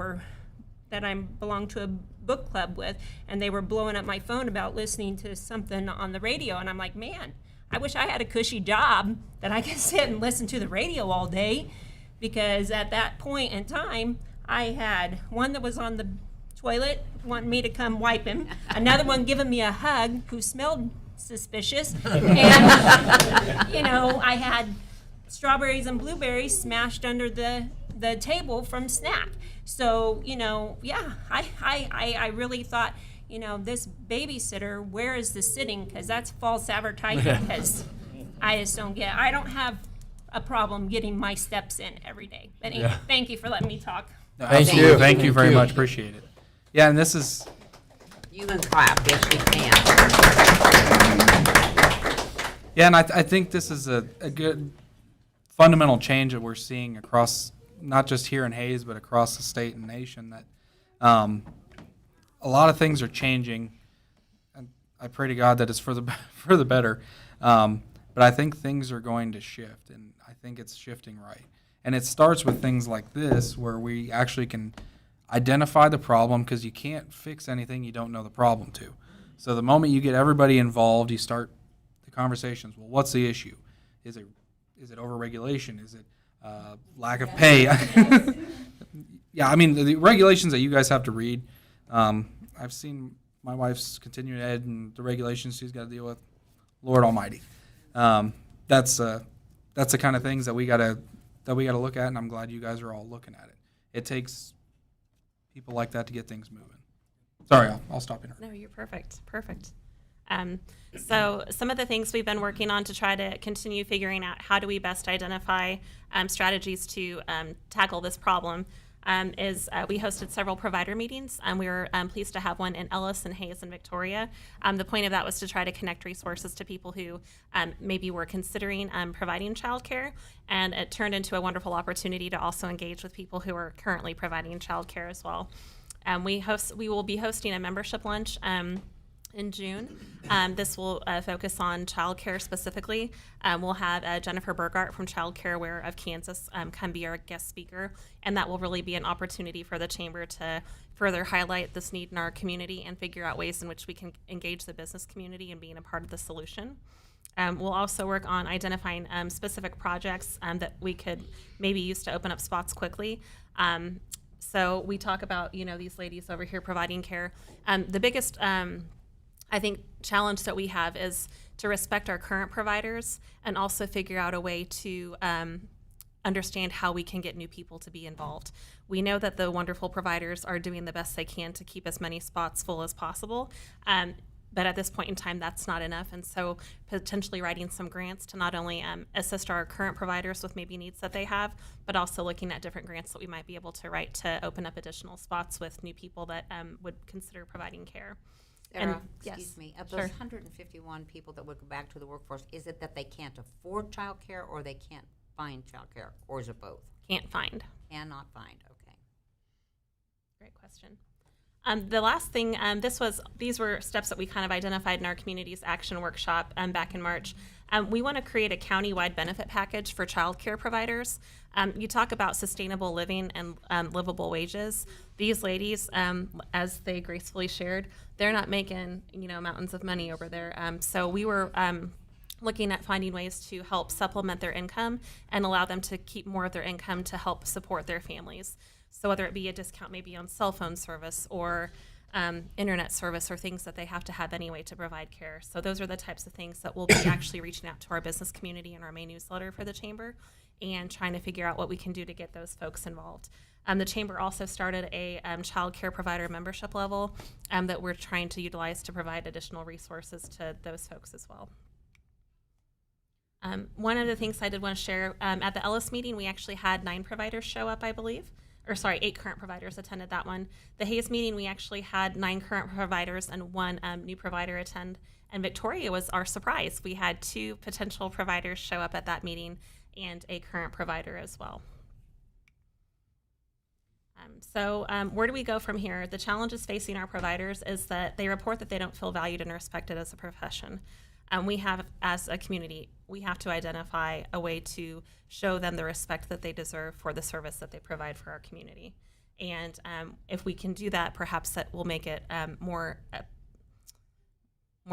I belong to a book club with, and they were blowing up my phone about listening to something on the radio. And I'm like, man, I wish I had a cushy job that I could sit and listen to the radio all day, because at that point in time, I had one that was on the toilet wanting me to come wipe him, another one giving me a hug who smelled suspicious, and you know, I had strawberries and blueberries smashed under the table from snack. So you know, yeah, I really thought, you know, this babysitter, where is the sitting? Because that's false advertising. Because I just don't get. I don't have a problem getting my steps in every day. But anyway, thank you for letting me talk. No, Thank absolutely. you. Thank you Thank very you. much. Appreciate it. Yeah, and this is, You can clap, yes, you can. yeah, and I think this is a good fundamental change that we're seeing across, not just here in Haze, but across the state and nation, that a lot of things are changing. And I pray to God that it's for the better. But I think things are going to shift, and I think it's shifting right. And it starts with things like this, where we actually can identify the problem, because you can't fix anything you don't know the problem to. So the moment you get everybody involved, you start the conversations. Well, what's the issue? Is it overregulation? Is it lack of pay? Yeah, I mean, the regulations that you guys have to read, I've seen my wife's continuing ed and the regulations she's got to deal with. Lord Almighty. That's the kind of things that we gotta look at, and I'm glad you guys are all looking at it. It takes people like that to get things moving. Sorry, I'll stop here. No, you're perfect. So some of the things we've been working on to try to continue figuring out how do we best identify strategies to tackle this problem is we hosted several provider meetings. We were pleased to have one in Ellis and Haze and Victoria. The point of that was to try to connect resources to people who maybe were considering providing childcare, and it turned into a wonderful opportunity to also engage with people who are currently providing childcare as well. We will be hosting a membership lunch in June. This will focus on childcare specifically. We'll have Jennifer Burgart from Child Care Aware of Kansas come be our guest speaker, and that will really be an opportunity for the Chamber to further highlight this need in our community and figure out ways in which we can engage the business community and being a part of the solution. We'll also work on identifying specific projects that we could maybe use to open up spots quickly. So we talk about, you know, these ladies over here providing care. The biggest I think challenge that we have is to respect our current providers and also figure out a way to understand how we can get new people to be involved. We know that the wonderful providers are doing the best they can to keep as many spots full as possible, but at this point in time, that's not enough. And so potentially writing some grants to not only assist our current providers with maybe needs that they have, but also looking at different grants that we might be able to write to open up additional spots with new people that would consider providing care. Sarah, yes, excuse me, of sure. those 151 people that would go back to the workforce, is it that they can't afford childcare, or they can't find childcare, or is it both? Can't find. Cannot find, okay. Great question. The last thing, these were steps that we kind of identified in our community's action workshop back in March. We want to create a county-wide benefit package for child care providers. You talk about sustainable living and livable wages. These ladies, as they gracefully shared, they're not making, you know, mountains of money over there. So we were looking at finding ways to help supplement their income and allow them to keep more of their income to help support their families. So whether it be a discount maybe on cell phone service or internet service or things that they have to have anyway to provide care. So those are the types of things that we'll be actually reaching out to our business community in our main newsletter for the Chamber and trying to figure out what we can do to get those folks involved. The Chamber also started a child care provider membership level that we're trying to utilize to provide additional resources to those folks as well. One of the things I did want to share, at the Ellis meeting, we actually had 9 providers show up, I believe. 8 current providers attended that one. The Haze meeting, we actually had 9 current providers and 1 new provider attend. And Victoria was our surprise. We had 2 potential providers show up at that meeting and a current provider as well. Where do we go from here? The challenges facing our providers is that they report that they don't feel valued and respected as a profession. We have, as a community, we have to identify a way to show them the respect that they deserve for the service that they provide for our community. And if we can do that, perhaps that will make it more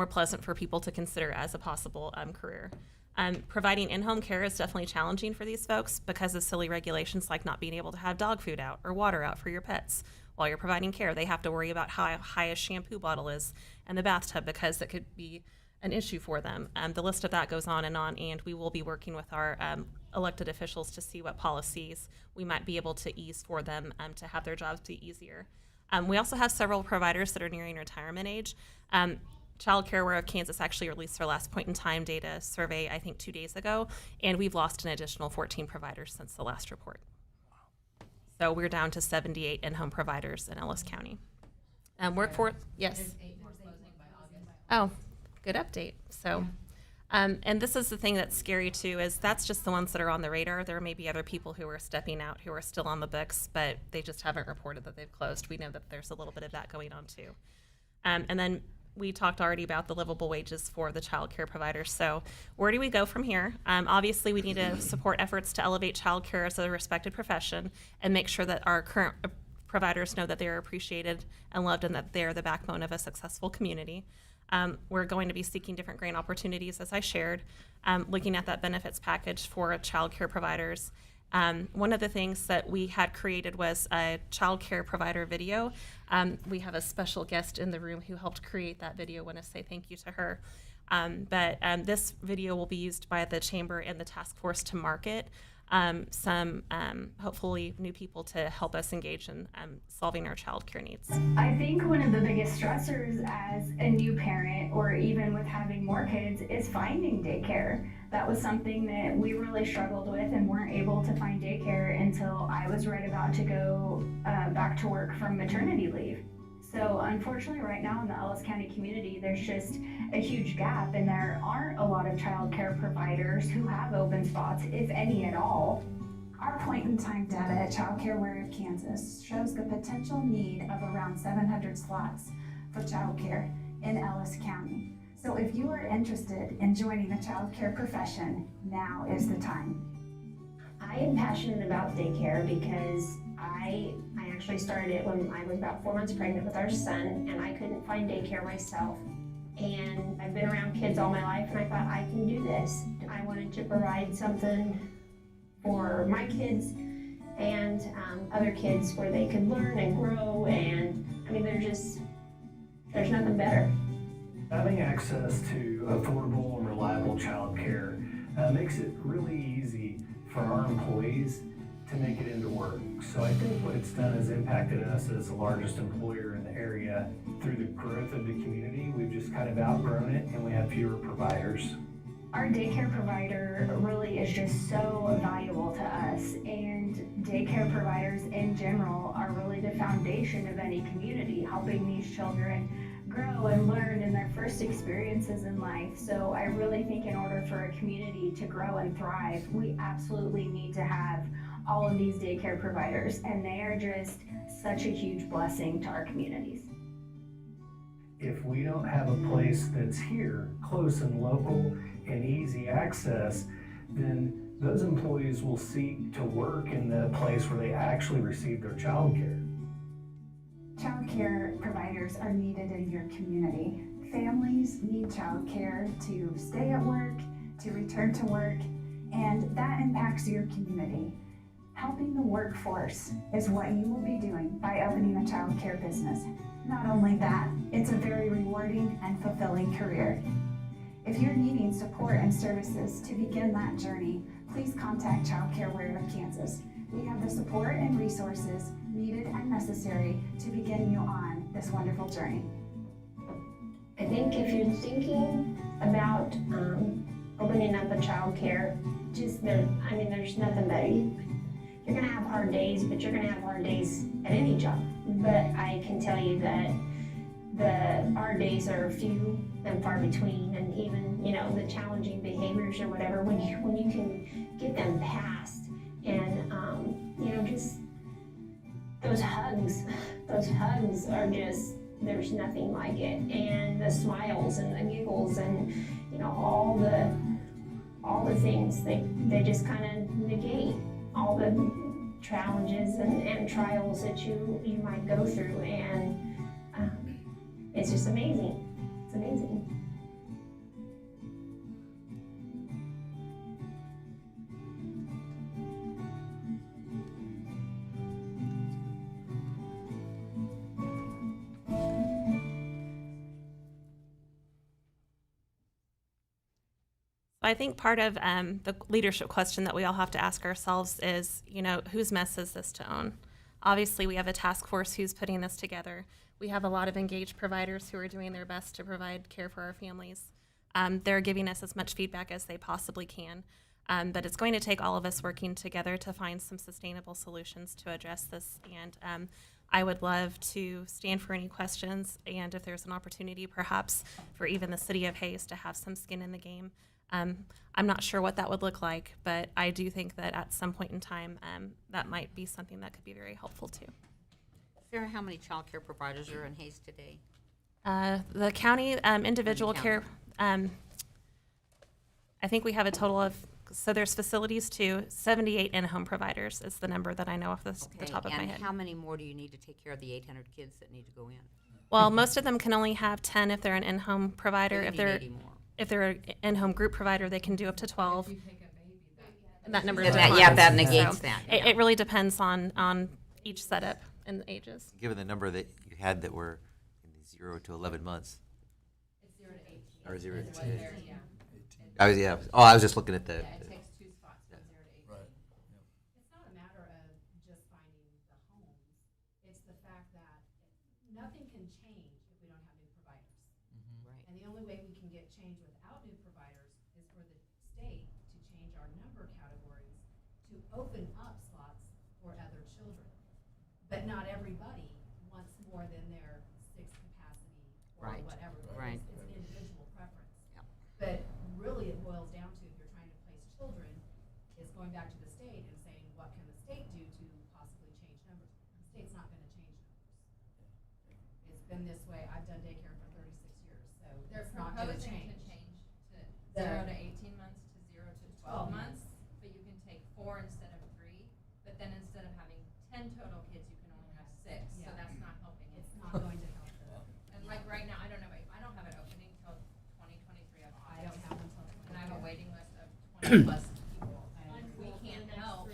pleasant for people to consider as a possible career. Providing in-home care is definitely challenging for these folks because of silly regulations like not being able to have dog food out or water out for your pets. While you're providing care, they have to worry about how high a shampoo bottle is in the bathtub because that could be an issue for them. The list of that goes on, and we will be working with our elected officials to see what policies we might be able to ease for them to have their jobs be easier. We also have several providers that are nearing retirement age. Child Care Aware of Kansas actually released their last point in time data survey, I think 2 days ago, and we've lost an additional 14 providers since the last report. So we're down to 78 in-home providers in Ellis County. Workforce, yes. Oh, good update. So, and this is the thing that's scary too, is that's just the ones that are on the radar. There may be other people who are stepping out who are still on the books, but they just haven't reported that they've closed. We know that there's a little bit of that going on too. And then we talked already about the livable wages for the child care providers. So where do we go from here? Obviously, we need to support efforts to elevate child care as a respected profession and make sure that our current providers know that they are appreciated and loved and that they're the backbone of a successful community. We're going to be seeking different grant opportunities, as I shared, looking at that benefits package for child care providers. One of the things that we had created was a child care provider video. We have a special guest in the room who helped create that video. I want to say thank you to her. But this video will be used by the Chamber and the task force to market some hopefully new people to help us engage in solving our child care needs. I think one of the biggest stressors as a new parent, or even with having more kids, is finding daycare. That was something that we really struggled with and weren't able to find daycare until I was right about to go back to work from maternity leave. So unfortunately right now in the Ellis County community, there's just a huge gap, and there aren't a lot of child care providers who have open spots, if any at all. Our point-in-time data at Child Care Aware of Kansas shows the potential need of around 700 slots for child care in Ellis County. So if you are interested in joining the child care profession, now is the time. I am passionate about daycare because I actually started it when I was about 4 months pregnant with our son, and I couldn't find daycare myself. And I've been around kids all my life, and I thought, I can do this. I wanted to provide something for my kids and other kids where they could learn and grow, and I mean, there's nothing better. Having access to affordable and reliable child care makes it really easy for our employees to make it into work. So I think what it's done is impacted us as the largest employer in the area. Through the growth of the community, we've just kind of outgrown it, and we have fewer providers. Our daycare provider really is just so valuable to us, and daycare providers in general are really the foundation of any community, helping these children grow and learn in their first experiences in life. So I really think in order for a community to grow and thrive, we absolutely need to have all of these daycare providers, and they are just such a huge blessing to our communities. If we don't have a place that's here, close and local and easy access, then those employees will seek to work in the place where they actually receive their child care. Child care providers are needed in your community. Families need child care to stay at work, to return to work, and that impacts your community. Helping the workforce is what you will be doing by opening a child care business. Not only that, it's a very rewarding and fulfilling career. If you're needing support and services to begin that journey, please contact Child Care Aware of Kansas. We have the support and resources needed and necessary to begin you on this wonderful journey. I think if you're thinking about opening up a child care, there's nothing better. You're gonna have hard days, but you're gonna have hard days at any job. But I can tell you that our days are few and far between, and even, the challenging behaviors or whatever, when you can get them past and, those hugs are just, there's nothing like it. And the smiles and the giggles and, you know, all the things, they just kind of negate all the challenges and trials that you might go through. And it's just amazing. It's amazing. I think part of the leadership question that we all have to ask ourselves is, you know, whose mess is this to own? Obviously, we have a task force who's putting this together. We have a lot of engaged providers who are doing their best to provide care for our families. They're giving us as much feedback as they possibly can. But it's going to take all of us working together to find some sustainable solutions to address this. And I would love to stand for any questions, and if there's an opportunity perhaps for even the city of Haze to have some skin in the game. I'm not sure what that would look like, but I do think that at some point in time, that might be something that could be very helpful too. Sarah, how many child care providers are in Haze today? The county individual County. care, I think we have a total of, so there's facilities too, 78 in-home providers is the number that I know off the top of my head. And how many more do you need to take care of the 800 kids that need to go in? Well, most of them can only have 10 if they're an in-home provider. You If need they're 80 more. If they're an in-home group provider, they can do up to 12. And that number Yeah, that negates that. It, Yeah. it really depends on each setup and the ages. Given the number that you had that were in the 0 to 11 months. It's 0 to 18. Or 0 to Is 10. what they're- yeah. I was just looking at the. Yeah, it takes 2 spots from 0 to 18. Right. It's not a matter of just finding the homes. It's the fact that nothing can change if we don't have new providers. Right. And the only way we can get change without new providers is for the state to change our number categories to open up slots for other children. But not everybody wants more than their 6 capacity or Right. whatever. Right. It's an individual preference. Yep. But really it boils down to, if you're trying to place children, is going back to the state and saying, what can the state do to possibly change numbers? The state's not gonna change numbers. It's been this way. I've done daycare for 36 years, so They're it's not gonna proposing change. to change to The- 0 to 18 months to 0 to 12 months, but you can take 4 instead of 3. But then instead of having 10 total kids, you can only have 6. So Yeah. that's not helping. It's not going to help them. And like right now, I don't know. I don't have an opening till 2023 of I don't August, have until. and I have a waiting list of 20 plus people. We can't help.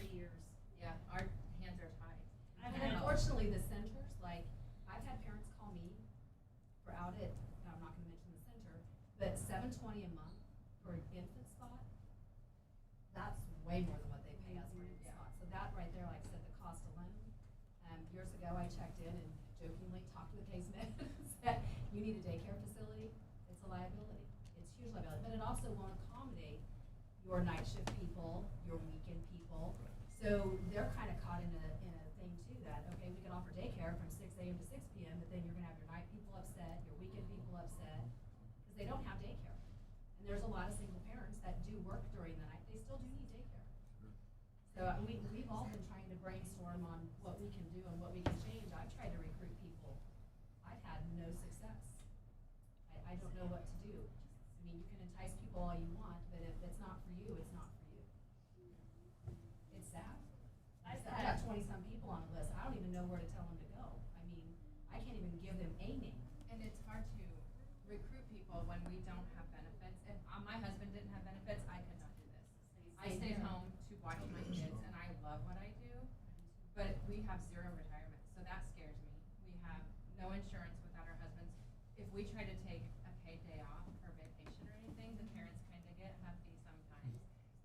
Yeah, our hands are tied. We And can't help. unfortunately, the centers, like, I've had parents call me for out at, I'm not gonna mention the center, but $720 a month for an infant spot, that's way more than what they pay us for an infant spot. So that right there, like I said, the cost alone, years ago, I checked in and jokingly talked with Haze Med and said, you need a daycare facility, it's a liability. It's a huge liability, but it also won't accommodate your night shift people, your weekend people. So they're kind of caught in a thing too, that, okay, we can offer daycare from 6 a.m. to 6 p.m., but then you're gonna have your night people upset, your weekend people upset, because they don't have daycare. And there's a lot of single parents that do work during the night, they still do need daycare. So we've all been trying to brainstorm on what we can do and what we can change. I've tried to recruit people. I've had no success. I don't know what to do. I mean, you can entice people all you want, but if it's not for you, it's not for you. It's sad. I got 20-some people on the list. I don't even know where to tell them to go. I mean, I can't even give them a name. And it's hard to recruit people when we don't have benefits. If my husband didn't have benefits, I could not do this. I stayed home to watch my kids, and I love what I do, but we have 0 retirement, so that scares me. We have no insurance without our husbands. If we try to take a paid day off or vacation or anything, the parents kind of get huffy sometimes.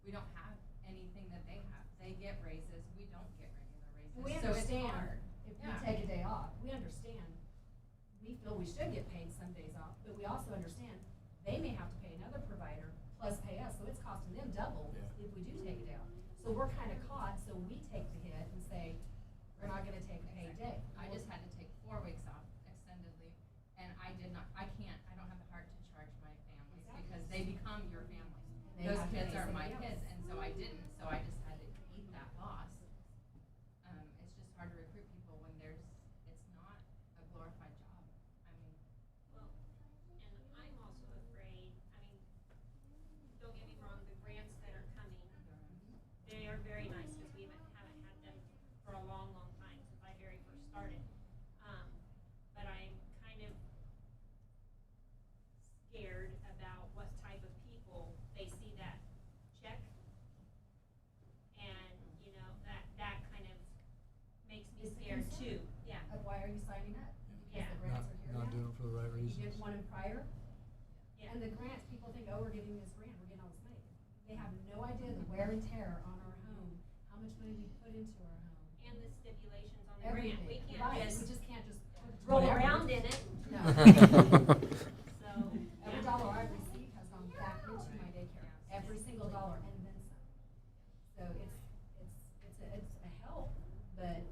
We don't have anything that they have. They get raises, we don't get regular raises. We So it's understand hard. if we Yeah. take a day off. We understand. We feel we should get paid some days off, but we also understand they may have to pay another provider plus pay us, so it's costing them double if we do take a day off. So we're kind of caught, so we take the hit and say, we're not gonna take a paid day. I just had to take 4 weeks off extended leave, and I don't have the heart to charge my families because they become your family. They Those have to kids pay are my somebody kids, else. and so I didn't, so I just had to eat that loss. It's just hard to recruit people when they're And the grants, people think, oh, we're giving this grant, we're getting all this money. They have no idea the wear and tear on our home, how much money we put into our home. And the stipulations on the Everything. grant. We Right, can't we just just can't just roll whatever. around in it. No. So, Every dollar I've received has gone back into my daycare, every single dollar, and then some. So it's a help, but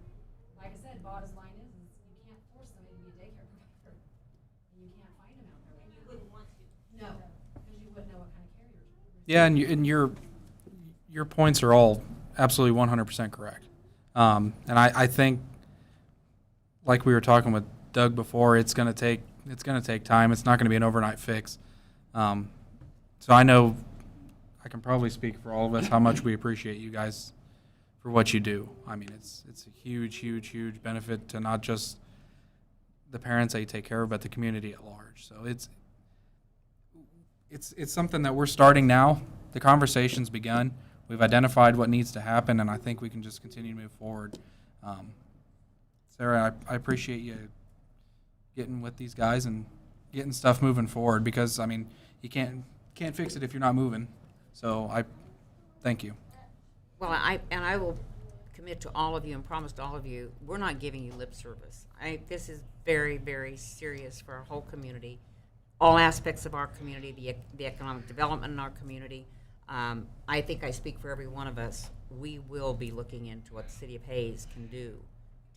like I said, bottom line is you can't force somebody to be a daycare provider. And you can't find them out there. and you wouldn't want to. No, because you wouldn't know what kind of care you're. Yeah, and your points are all absolutely 100% correct. And I think, like we were talking with Doug before, it's gonna take time. It's not gonna be an overnight fix. So I know I can probably speak for all of us how much we appreciate you guys for what you do. I mean, it's a huge benefit to not just the parents that you take care of, but the community at large. So it's something that we're starting now. The conversation's begun. We've identified what needs to happen, and I think we can just continue to move forward. Sarah, I appreciate you getting with these guys and getting stuff moving forward, because I mean, you can't fix it if you're not moving. So I thank you. Well, I will commit to all of you and promise to all of you, we're not giving you lip service. This is very, very serious for our whole community, all aspects of our community, the economic development in our community. I think I speak for every one of us. We will be looking into what the city of Haze can do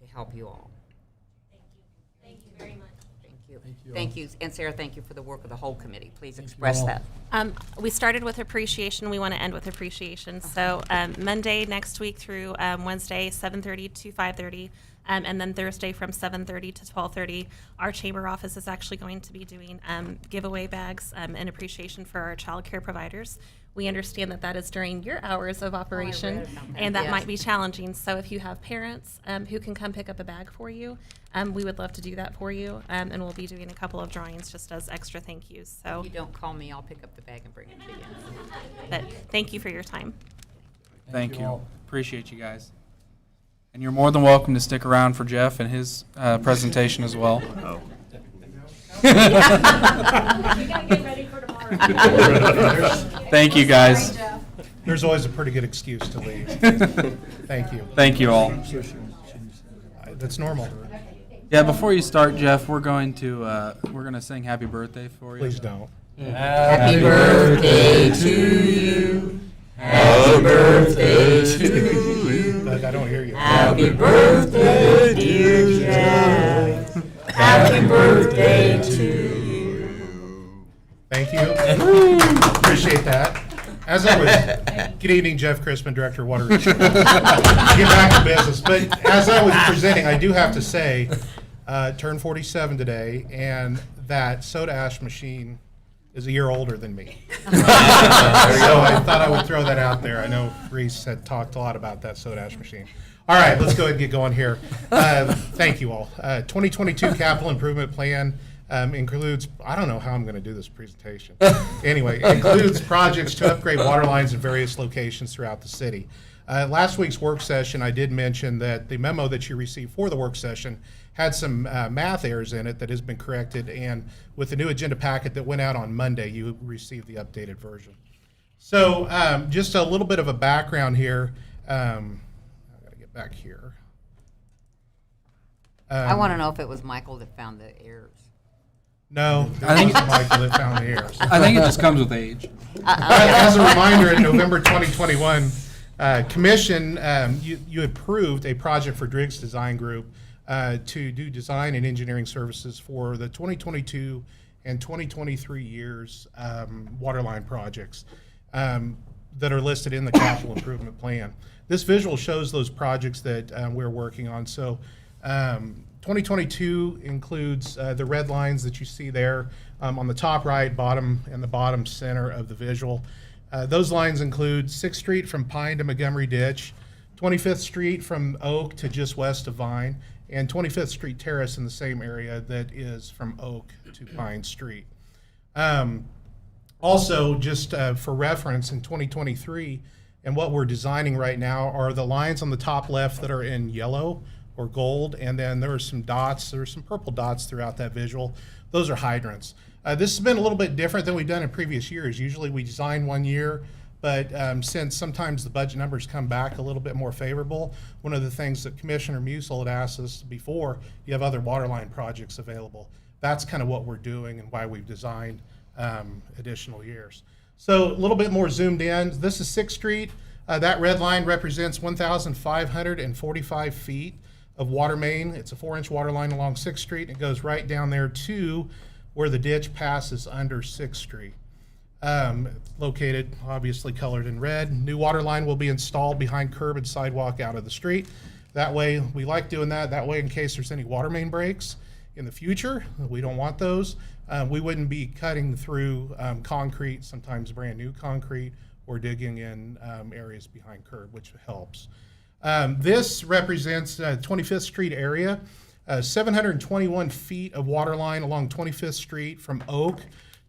to help you all. Thank you very much. Thank you. Thank you all. Thank you. And Sarah, thank you for the work of the whole committee. Please Thank you express all. that. We started with appreciation. We want to end with appreciation. So Monday next week through Wednesday, 7:30 to 5:30, and then Thursday from 7:30 to 12:30, our chamber office is actually going to be doing giveaway bags in appreciation for our child care providers. We understand that is during your hours of operation, about that. and that Yes. might be challenging. So if you have parents who can come pick up a bag for you, we would love to do that for you, and we'll be doing a couple of drawings just as extra thank yous. So, If you don't call me, I'll pick up the bag and bring it to you. but thank you for your time. Thank you. all. Appreciate you guys. And you're more than welcome to stick around for Jeff and his presentation as well. You gotta get ready for tomorrow. Thank you, guys. There's always a pretty good excuse to leave. Thank you. Thank you all. That's normal. Yeah, before you start, Jeff, we're going to sing Happy Birthday for you. Please don't. Happy birthday to you. Happy birthday to you. Doug, I don't hear you. Happy birthday, dear Jeff. Happy birthday to you. Thank you. Appreciate that. As I was, good evening, Jeff Crispin, Director of Water Resources. Get back to business. But as I was presenting, I do have to say, turned 47 today, and that soda ash machine is a year older than me. So I thought I would throw that out there. I know Reese had talked a lot about that soda ash machine. All right, let's go ahead and get going here. Thank you all. 2022 capital improvement plan includes, I don't know how I'm going to do this presentation. Anyway, includes projects to upgrade water lines in various locations throughout the city. Last week's work session, I did mention that the memo that you received for the work session had some math errors in it that has been corrected, and with the new agenda packet that went out on Monday, you received the updated version. So just a little bit of a background here. I got to get back here. I want to know if it was Michael that found the errors. No, I think- it wasn't Michael that found the errors. I think it just comes with age. As a reminder, in November 2021, Commission, you approved a project for Driggs Design Group to do design and engineering services for the 2022 and 2023 years waterline projects that are listed in the capital improvement plan. This visual shows those projects that we're working on. So 2022 includes the red lines that you see there on the top right, bottom, and the bottom center of the visual. Those lines include 6th Street from Pine to Montgomery Ditch, 25th Street from Oak to just west of Vine, and 25th Street Terrace in the same area that is from Oak to Pine Street. Also, just for reference, in 2023, and what we're designing right now are the lines on the top left that are in yellow or gold, and then there are some dots, there are some purple dots throughout that visual. Those are hydrants. This has been a little bit different than we've done in previous years. Usually we design 1 year, but since sometimes the budget numbers come back a little bit more favorable, one of the things that Commissioner Musil had asked us before, you have other waterline projects available. That's kind of what we're doing and why we've designed additional years. So a little bit more zoomed in. This is 6th Street. That red line represents 1,545 feet of water main. It's a 4-inch water line along 6th Street. It goes right down there to where the ditch passes under 6th Street. Located, obviously colored in red. New water line will be installed behind curb and sidewalk out of the street. That way, we like doing that. That way, in case there's any water main breaks in the future, we don't want those. We wouldn't be cutting through concrete, sometimes brand new concrete, or digging in areas behind curb, which helps. This represents 25th Street area. 721 feet of water line along 25th Street from Oak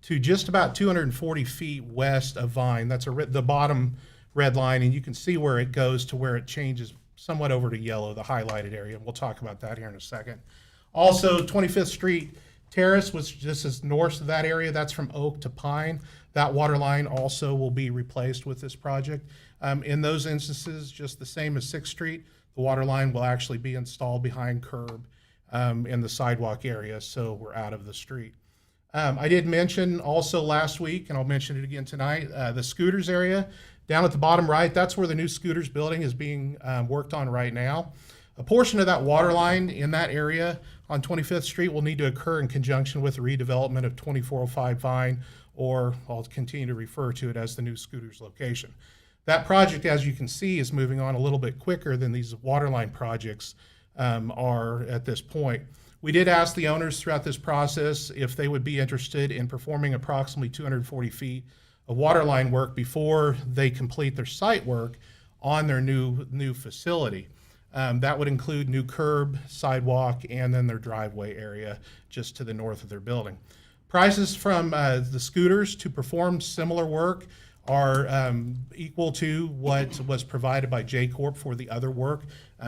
to just about 240 feet west of Vine. That's the bottom red line, and you can see where it goes to where it changes somewhat over to yellow, the highlighted area. We'll talk about that here in a second. Also, 25th Street Terrace, which just is north of that area, that's from Oak to Pine. That water line also will be replaced with this project. In those instances, just the same as 6th Street, the water line will actually be installed behind curb in the sidewalk area, so we're out of the street. I did mention also last week, and I'll mention it again tonight, the scooters area. Down at the bottom right, that's where the new scooters building is being worked on right now. A portion of that water line in that area on 25th Street will need to occur in conjunction with the redevelopment of 2405 Vine, or I'll continue to refer to it as the new scooters location. That project, as you can see, is moving on a little bit quicker than these waterline projects are at this point. We did ask the owners throughout this process if they would be interested in performing approximately 240 feet of waterline work before they complete their site work on their new facility. That would include new curb, sidewalk, and then their driveway area just to the north of their building. Prices from the scooters to perform similar work are equal to what was provided by J Corp for the other work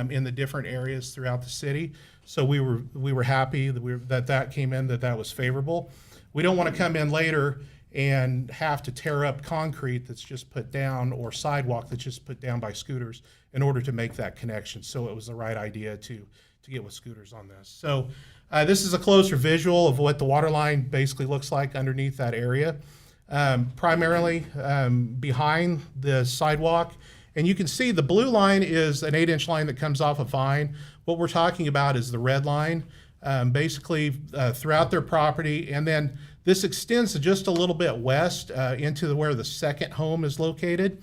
in the different areas throughout the city. So we were happy that that came in, that was favorable. We don't want to come in later and have to tear up concrete that's just put down or sidewalk that's just put down by scooters in order to make that connection. So it was the right idea to get with scooters on this. So this is a closer visual of what the water line basically looks like underneath that area. Primarily behind the sidewalk. And you can see the blue line is an 8-inch line that comes off of Vine. What we're talking about is the red line, basically throughout their property. And then this extends just a little bit west into where the second home is located.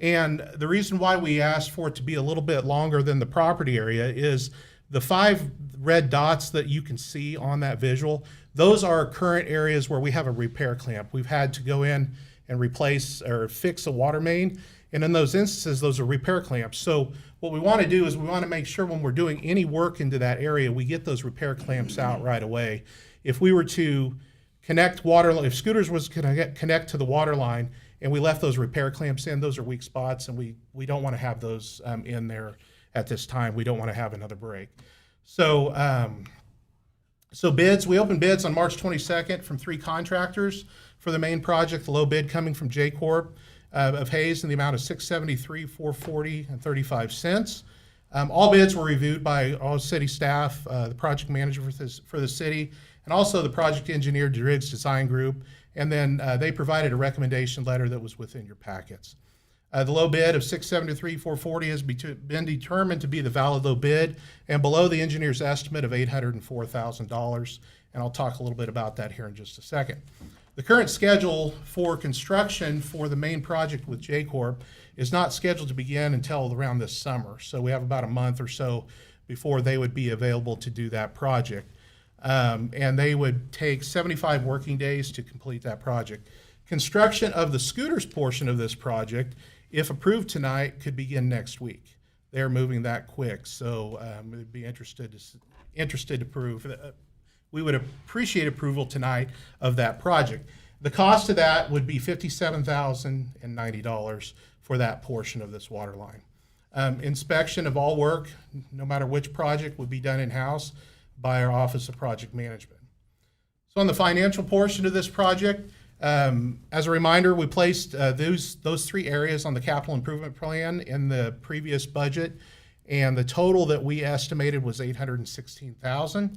And the reason why we asked for it to be a little bit longer than the property area is the 5 red dots that you can see on that visual, those are current areas where we have a repair clamp. We've had to go in and replace or fix a water main. And in those instances, those are repair clamps. So what we want to do is we want to make sure when we're doing any work into that area, we get those repair clamps out right away. If we were to connect if scooters was going to connect to the water line and we left those repair clamps in, those are weak spots, and we don't want to have those in there at this time. We don't want to have another break. So, bids, we opened bids on March 22nd from 3 contractors for the main project, the low bid coming from J Corp of Haze in the amount of $673,440.35. All bids were reviewed by all city staff, the project manager for the city, and also the project engineer, Driggs Design Group, and then they provided a recommendation letter that was within your packets. The low bid of $673,440 has been determined to be the valid low bid and below the engineer's estimate of $804,000, and I'll talk a little bit about that here in just a second. The current schedule for construction for the main project with J Corp is not scheduled to begin until around this summer, so we have about a month or so before they would be available to do that project. And they would take 75 working days to complete that project. Construction of the scooters portion of this project, if approved tonight, could begin next week. They're moving that quick, so we'd be interested to prove. We would appreciate approval tonight of that project. The cost of that would be $57,090 for that portion of this water line. Inspection of all work, no matter which project, would be done in-house by our Office of Project Management. So So on the financial portion of this project, as a reminder, we placed those three areas on the capital improvement plan in the previous budget, and the total that we estimated was $816,000,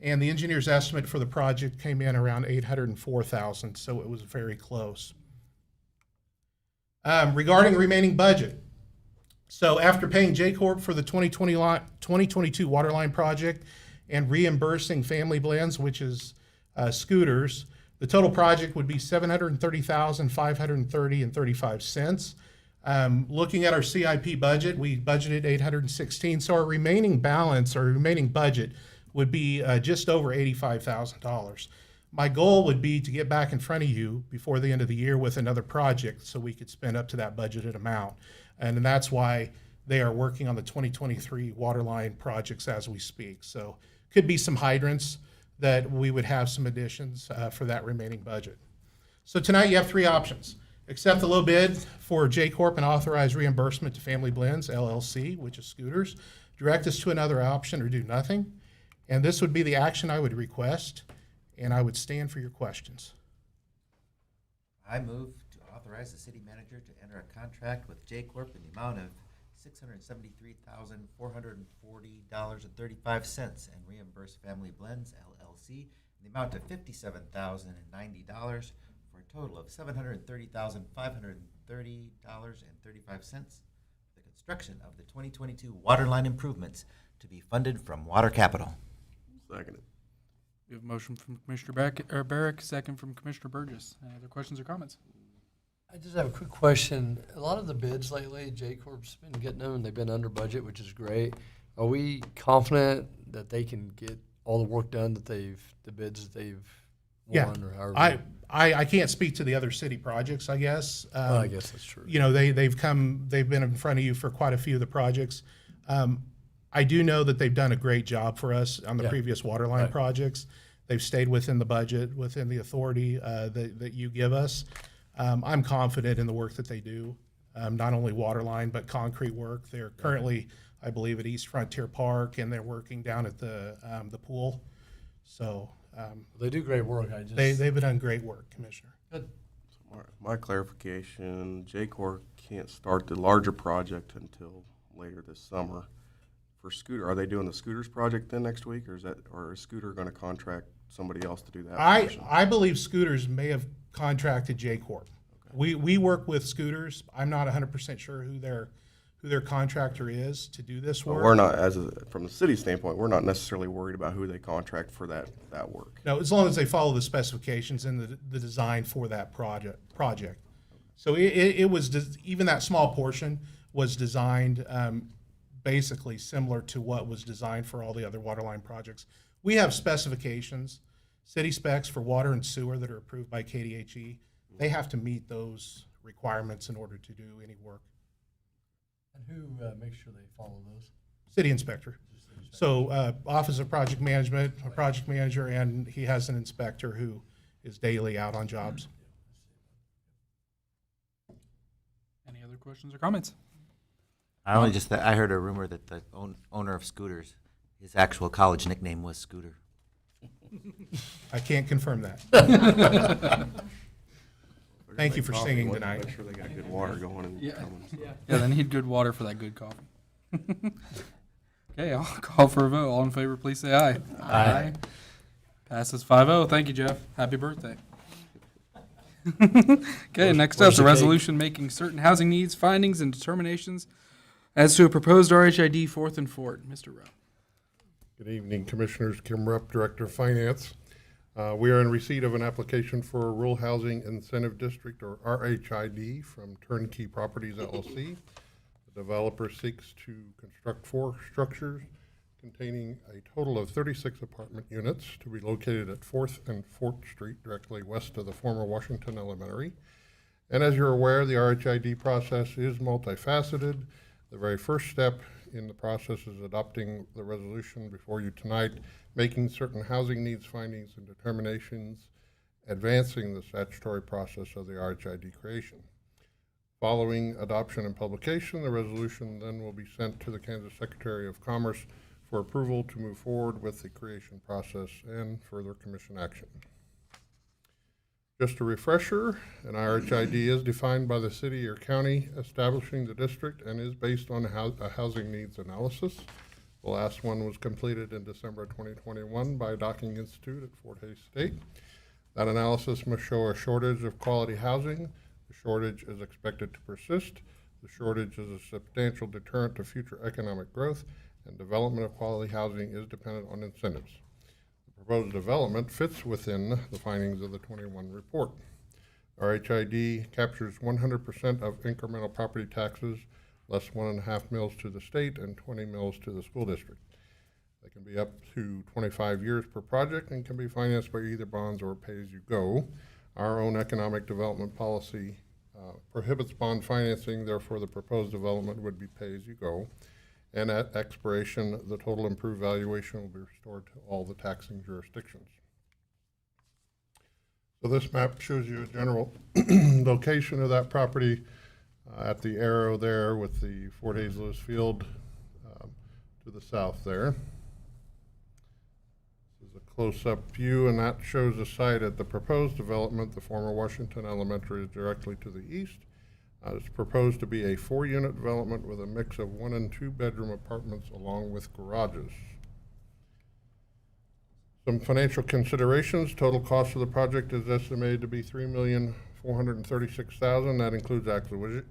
and the engineer's estimate for the project came in around $804,000, so it was very close. Regarding the remaining budget, so after paying J-Corp for the 2022 water line project and reimbursing Family Blends, which is scooters, the total project would be $730,530.35. Looking at our CIP budget, we budgeted $816, so our remaining balance, our remaining budget, would be just over $85,000. My goal would be to get back in front of you before the end of the year with another project so we could spend up to that budgeted amount. And that's why they are working on the 2023 water line projects as we speak. So could be some hydrants that we would have some additions for that remaining budget. So tonight you have three options. Accept the low bid for J-Corp and authorize reimbursement to Family Blends, LLC, which is scooters. Direct us to another option or do nothing. And this would be the action I would request, and I would stand for your questions. I move to authorize the city manager to enter a contract with J-Corp in the amount of $673,440.35 and reimburse Family Blends, LLC in the amount of $57,090 for a total of $730,530.35 for the construction of the 2022 water line improvements to be funded from Water Capital. Seconded. We have a motion from Commissioner Barrick, second from Commissioner Burgess. Any other questions or comments? I just have a quick question. A lot of the bids lately, J-Corp's been getting them, and they've been under budget, which is great. Are we confident that they can get all the work done that the bids that they've won? Or however? I can't speak to the other city projects, I guess. I guess that's true. You know, they've been in front of you for quite a few of the projects. I do know that they've done a great job for us on the previous water line projects. They've stayed within the budget, within the authority that you give us. I'm confident in the work that they do, not only water line, but concrete work. They're currently, I believe, at East Frontier Park, and they're working down at the pool. So they do great work. They've done great work, Commissioner. Good. So my clarification, J-Corp can't start the larger project until later this summer. For Scooter, are they doing the Scooters project then next week, or is Scooter going to contract somebody else to do that? I believe Scooters may have contracted J-Corp. Okay. We work with Scooters. I'm not 100% sure who their contractor is to do this work. We're not, from the city standpoint, we're not necessarily worried about who they contract for that work. No, as long as they follow the specifications and the design for that project. So it was even that small portion was designed basically similar to what was designed for all the other water line projects. We have specifications, city specs for water and sewer that are approved by KDHE. They have to meet those requirements in order to do any work. And who makes sure they follow those? City inspector. So Office of Project Management, a project manager, and he has an inspector who is daily out on jobs. Any other questions or comments? I heard a rumor that the owner of Scooters, his actual college nickname was Scooter. I can't confirm that. Thank you for singing tonight. Make sure they got good water going and coming. Yeah, they need good water for that good coffee. Okay, I'll call for a vote. All in favor, please say aye. Aye. Passes 5-0. Thank you, Jeff. Happy birthday. Okay, next up, the resolution making certain housing needs, findings, and determinations as to a proposed RHID 4th and Fort. Mr. Rupp. Good evening, Commissioners. Kim Rupp, Director of Finance. We are in receipt of an application for a Rural Housing Incentive District, or RHID, from Turnkey Properties, LLC. The developer seeks to construct 4 structures containing a total of 36 apartment units to be located at 4th and 4th Street, directly west of the former Washington Elementary. And as you're aware, the RHID process is multifaceted. The very first step in the process is adopting the resolution before you tonight, making certain housing needs findings and determinations, advancing the statutory process of the RHID creation. Following adoption and publication, the resolution then will be sent to the Kansas Secretary of Commerce for approval to move forward with the creation process and further commission action. Just a refresher, an RHID is defined by the city or county establishing the district and is based on a housing needs analysis. The last one was completed in December 2021 by Docking Institute at Fort Hays State. That analysis must show a shortage of quality housing. The shortage is expected to persist. The shortage is a substantial deterrent to future economic growth, and development of quality housing is dependent on incentives. The proposed development fits within the findings of the 21 report. RHID captures 100% of incremental property taxes, less 1.5 mills to the state and 20 mills to the school district. They can be up to 25 years per project and can be financed by either bonds or pay-as-you-go. Our own economic development policy prohibits bond financing, therefore the proposed development would be pay-as-you-go. And at expiration, the total improved valuation will be restored to all the taxing jurisdictions. So this map shows you a general location of that property at the arrow there with the Fort Hays Lewis Field to the south there. This is a close-up view, and that shows the site at the proposed development. The former Washington Elementary is directly to the east. It's proposed to be a 4-unit development with a mix of 1- and 2-bedroom apartments along with garages. Some financial considerations. Total cost of the project is estimated to be $3,436,000. That includes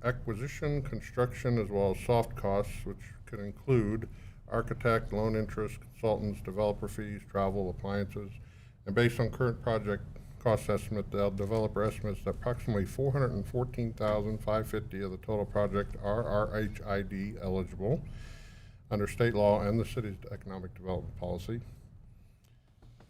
acquisition, construction, as well as soft costs, which could include architect, loan interest, consultants, developer fees, travel, appliances. And based on current project cost estimate, the developer estimates that approximately $414,550 of the total project are RHID eligible under state law and the city's economic development policy.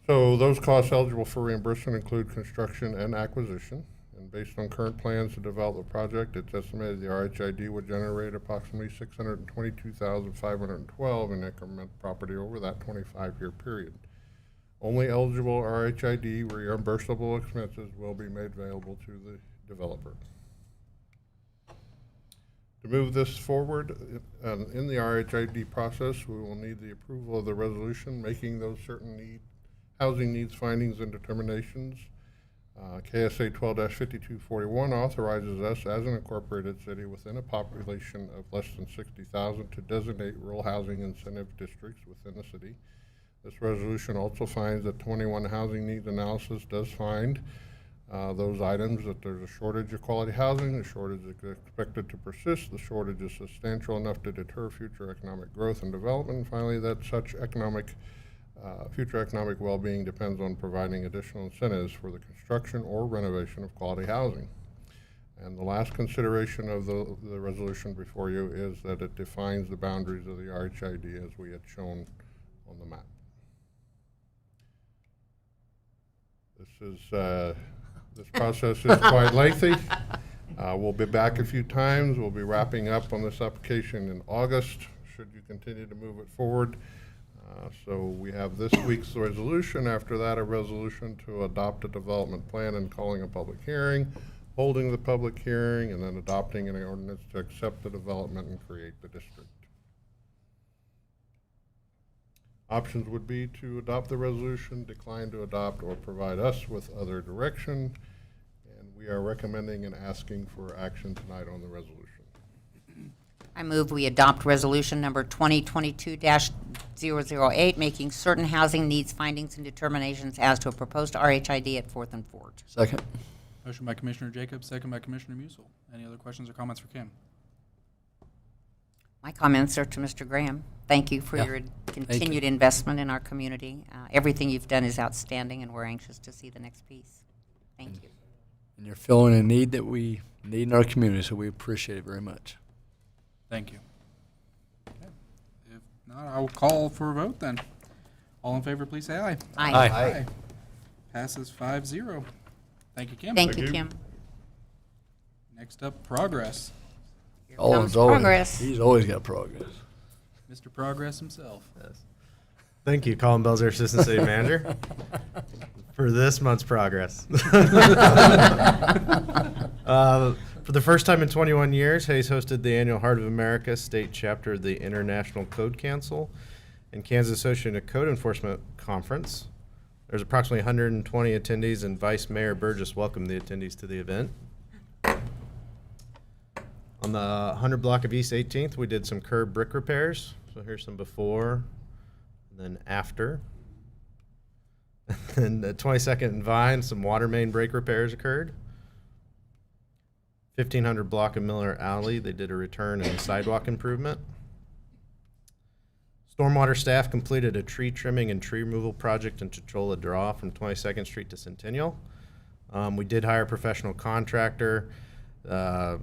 So those costs eligible for reimbursement include construction and acquisition. And based on current plans to develop the project, it's estimated the RHID would generate approximately $622,512 in incremental property over that 25-year period. Only eligible RHID reimbursable expenses will be made available to the developer. To move this forward in the RHID process, we will need the approval of the resolution making those certain housing needs findings and determinations. KSA 12-5241 authorizes us as an incorporated city within a population of less than 60,000 to designate rural housing incentive districts within the city. This resolution also finds that 21 housing needs analysis does find those items, that there's a shortage of quality housing, the shortage is expected to persist, the shortage is substantial enough to deter future economic growth and development, and finally that such future economic well-being depends on providing additional incentives for the construction or renovation of quality housing. And the last consideration of the resolution before you is that it defines the boundaries of the RHID as we had shown on the map. This process is quite lengthy. We'll be back a few times. We'll be wrapping up on this application in August, should you continue to move it forward. So we have this week's resolution. After that, a resolution to adopt a development plan and calling a public hearing, holding the public hearing, and then adopting an ordinance to accept the development and create the district. Options would be to adopt the resolution, decline to adopt, or provide us with other direction. And we are recommending and asking for action tonight on the resolution. I move we adopt resolution number 2022-008, making certain housing needs findings and determinations as to a proposed RHID at 4th and Fort. Second. Motion by Commissioner Jacobs, second by Commissioner Musil. Any other questions or comments for Kim? My comments are to Mr. Graham. Thank you for your continued investment in our community. Everything you've done is outstanding, and we're anxious to see the next piece. Thank you. And you're filling a need that we need in our community, so we appreciate it very much. Thank you. Okay. If not, I will call for a vote then. All in favor, please say aye. Aye. Aye. Passes 5-0. Thank you, Kim. Thank you, Kim. Next up, progress. Here comes always, progress. he's always got progress. Mr. Progress himself. Yes. Thank you, Colin Belzer, Assistant City Manager, for this month's progress. For the first time in 21 years, Haze hosted the annual Heart of America State Chapter of the International Code Council and Kansas Association of Code Enforcement Conference. There's approximately 120 attendees, and Vice Mayor Burgess welcomed the attendees to the event. On the 100 block of East 18th, we did some curb brick repairs. So here's some before and then after. And the 22nd and Vine, some water main break repairs occurred. 1500 block of Miller Alley, they did a return and sidewalk improvement. Stormwater staff completed a tree trimming and tree removal project in Chichola Draw from 22nd Street to Centennial. We did hire a professional contractor to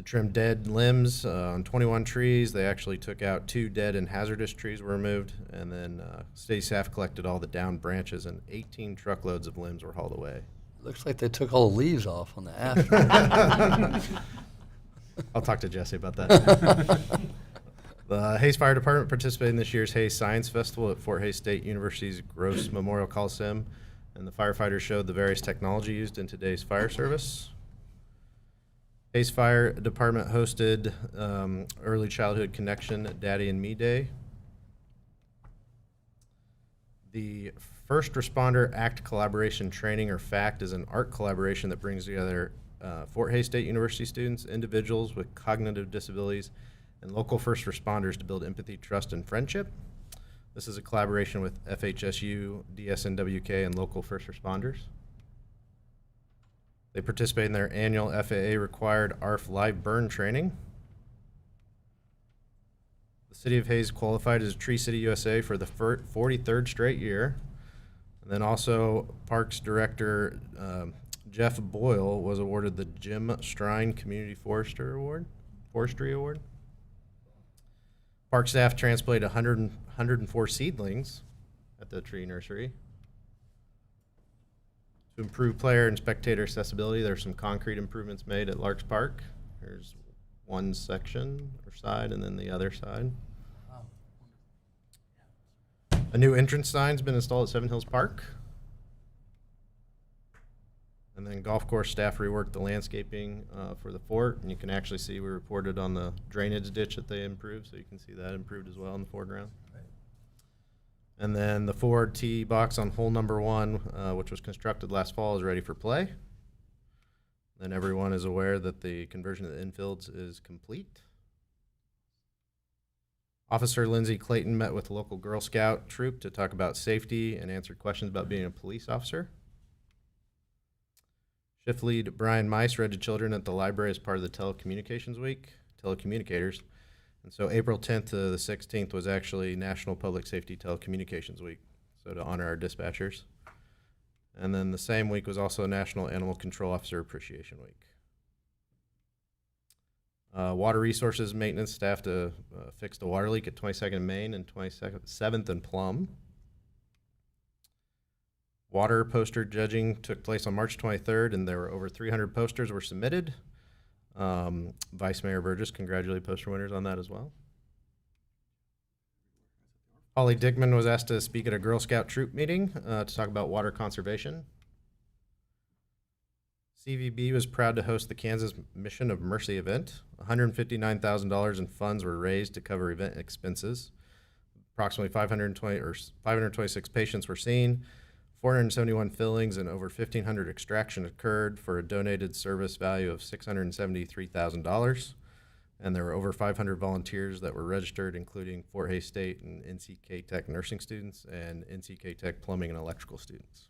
trim dead limbs on 21 trees. They actually took out 2 dead and hazardous trees were removed, and then city staff collected all the downed branches, and 18 truckloads of limbs were hauled away. Looks like they took all the leaves off on the after. I'll talk to Jesse about that. The Haze Fire Department participated in this year's Haze Science Festival at Fort Hays State University's Gross Memorial Coliseum, and the firefighters showed the various technology used in today's fire service. Haze Fire Department hosted Early Childhood Connection Daddy and Me Day. The First Responder Act Collaboration Training, or FACT, is an art collaboration that brings together Fort Hays State University students, individuals with cognitive disabilities, and local first responders to build empathy, trust, and friendship. This is a collaboration with FHSU, DSNWK, and local first responders. They participate in their annual FAA-required ARF live burn training. The City of Hays qualified as Tree City USA for the 43rd straight year. And then also Parks Director Jeff Boyle was awarded the Jim Strine Community Forestry Award. Park staff transplanted 104 seedlings at the tree nursery. To improve player and spectator accessibility, there's some concrete improvements made at Larks Park. There's one section or side and then the other side. A new entrance sign's been installed at Seven Hills Park. And then golf course staff reworked the landscaping for the fort, and you can actually see we reported on the drainage ditch that they improved, so you can see that improved as well in the foreground. And then the forward tee box on hole number 1, which was constructed last fall, is ready for play. Then everyone is aware that the conversion of the infields is complete. Officer Lindsay Clayton met with the local Girl Scout troop to talk about safety and answered questions about being a police officer. Shift lead Brian Mice read to children at the library as part of the Telecommunications Week, Telecommunicators. And so April 10th to the 16th was actually National Public Safety Telecommunications Week, so to honor our dispatchers. And then the same week was also National Animal Control Officer Appreciation Week. Water Resources Maintenance staff to fix the water leak at 22nd and Main and 27th and Plum. Water poster judging took place on March 23rd, and there were over 300 posters were submitted. Vice Mayor Burgess congratulated poster winners on that as well. Holly Dickman was asked to speak at a Girl Scout troop meeting to talk about water conservation. CVB was proud to host the Kansas Mission of Mercy event. $159,000 in funds were raised to cover event expenses. Approximately 526 patients were seen. 471 fillings and over 1,500 extractions occurred for a donated service value of $673,000. And there were over 500 volunteers that were registered, including Fort Hays State and NCK Tech nursing students and NCK Tech plumbing and electrical students.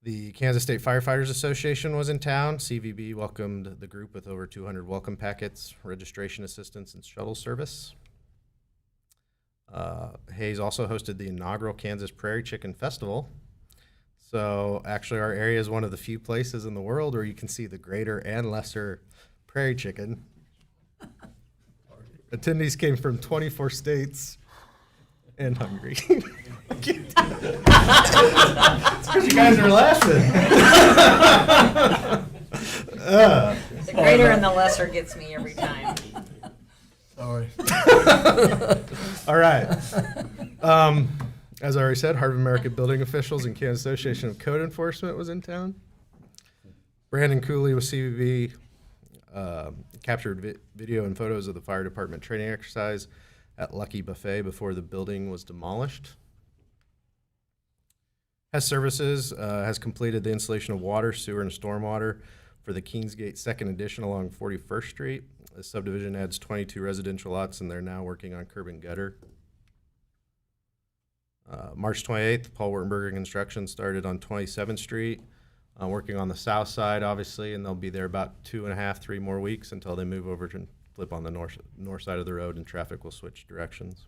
The Kansas State Firefighters Association was in town. CVB welcomed the group with over 200 welcome packets, registration assistance, and shuttle service. Hays also hosted the inaugural Kansas Prairie Chicken Festival. So actually our area is one of the few places in the world where you can see the greater and lesser prairie chicken. Attendees came from 24 states and Hungary. It's because you guys are laughing. The greater and the lesser gets me every time. Sorry. All right. As I already said, Heart of America building officials and Kansas Association of Code Enforcement was in town. Brandon Cooley with CVB captured video and photos of the fire department training exercise at Lucky Buffet before the building was demolished. Hess Services has completed the installation of water, sewer, and stormwater for the Kingsgate Second Edition along 41st Street. The subdivision adds 22 residential lots, and they're now working on curb and gutter. March 28th, Paul Wurtenberger Construction started on 27th Street, working on the south side, obviously, and they'll be there about 2.5, 3 more weeks until they move over to flip on the north side of the road, and traffic will switch directions.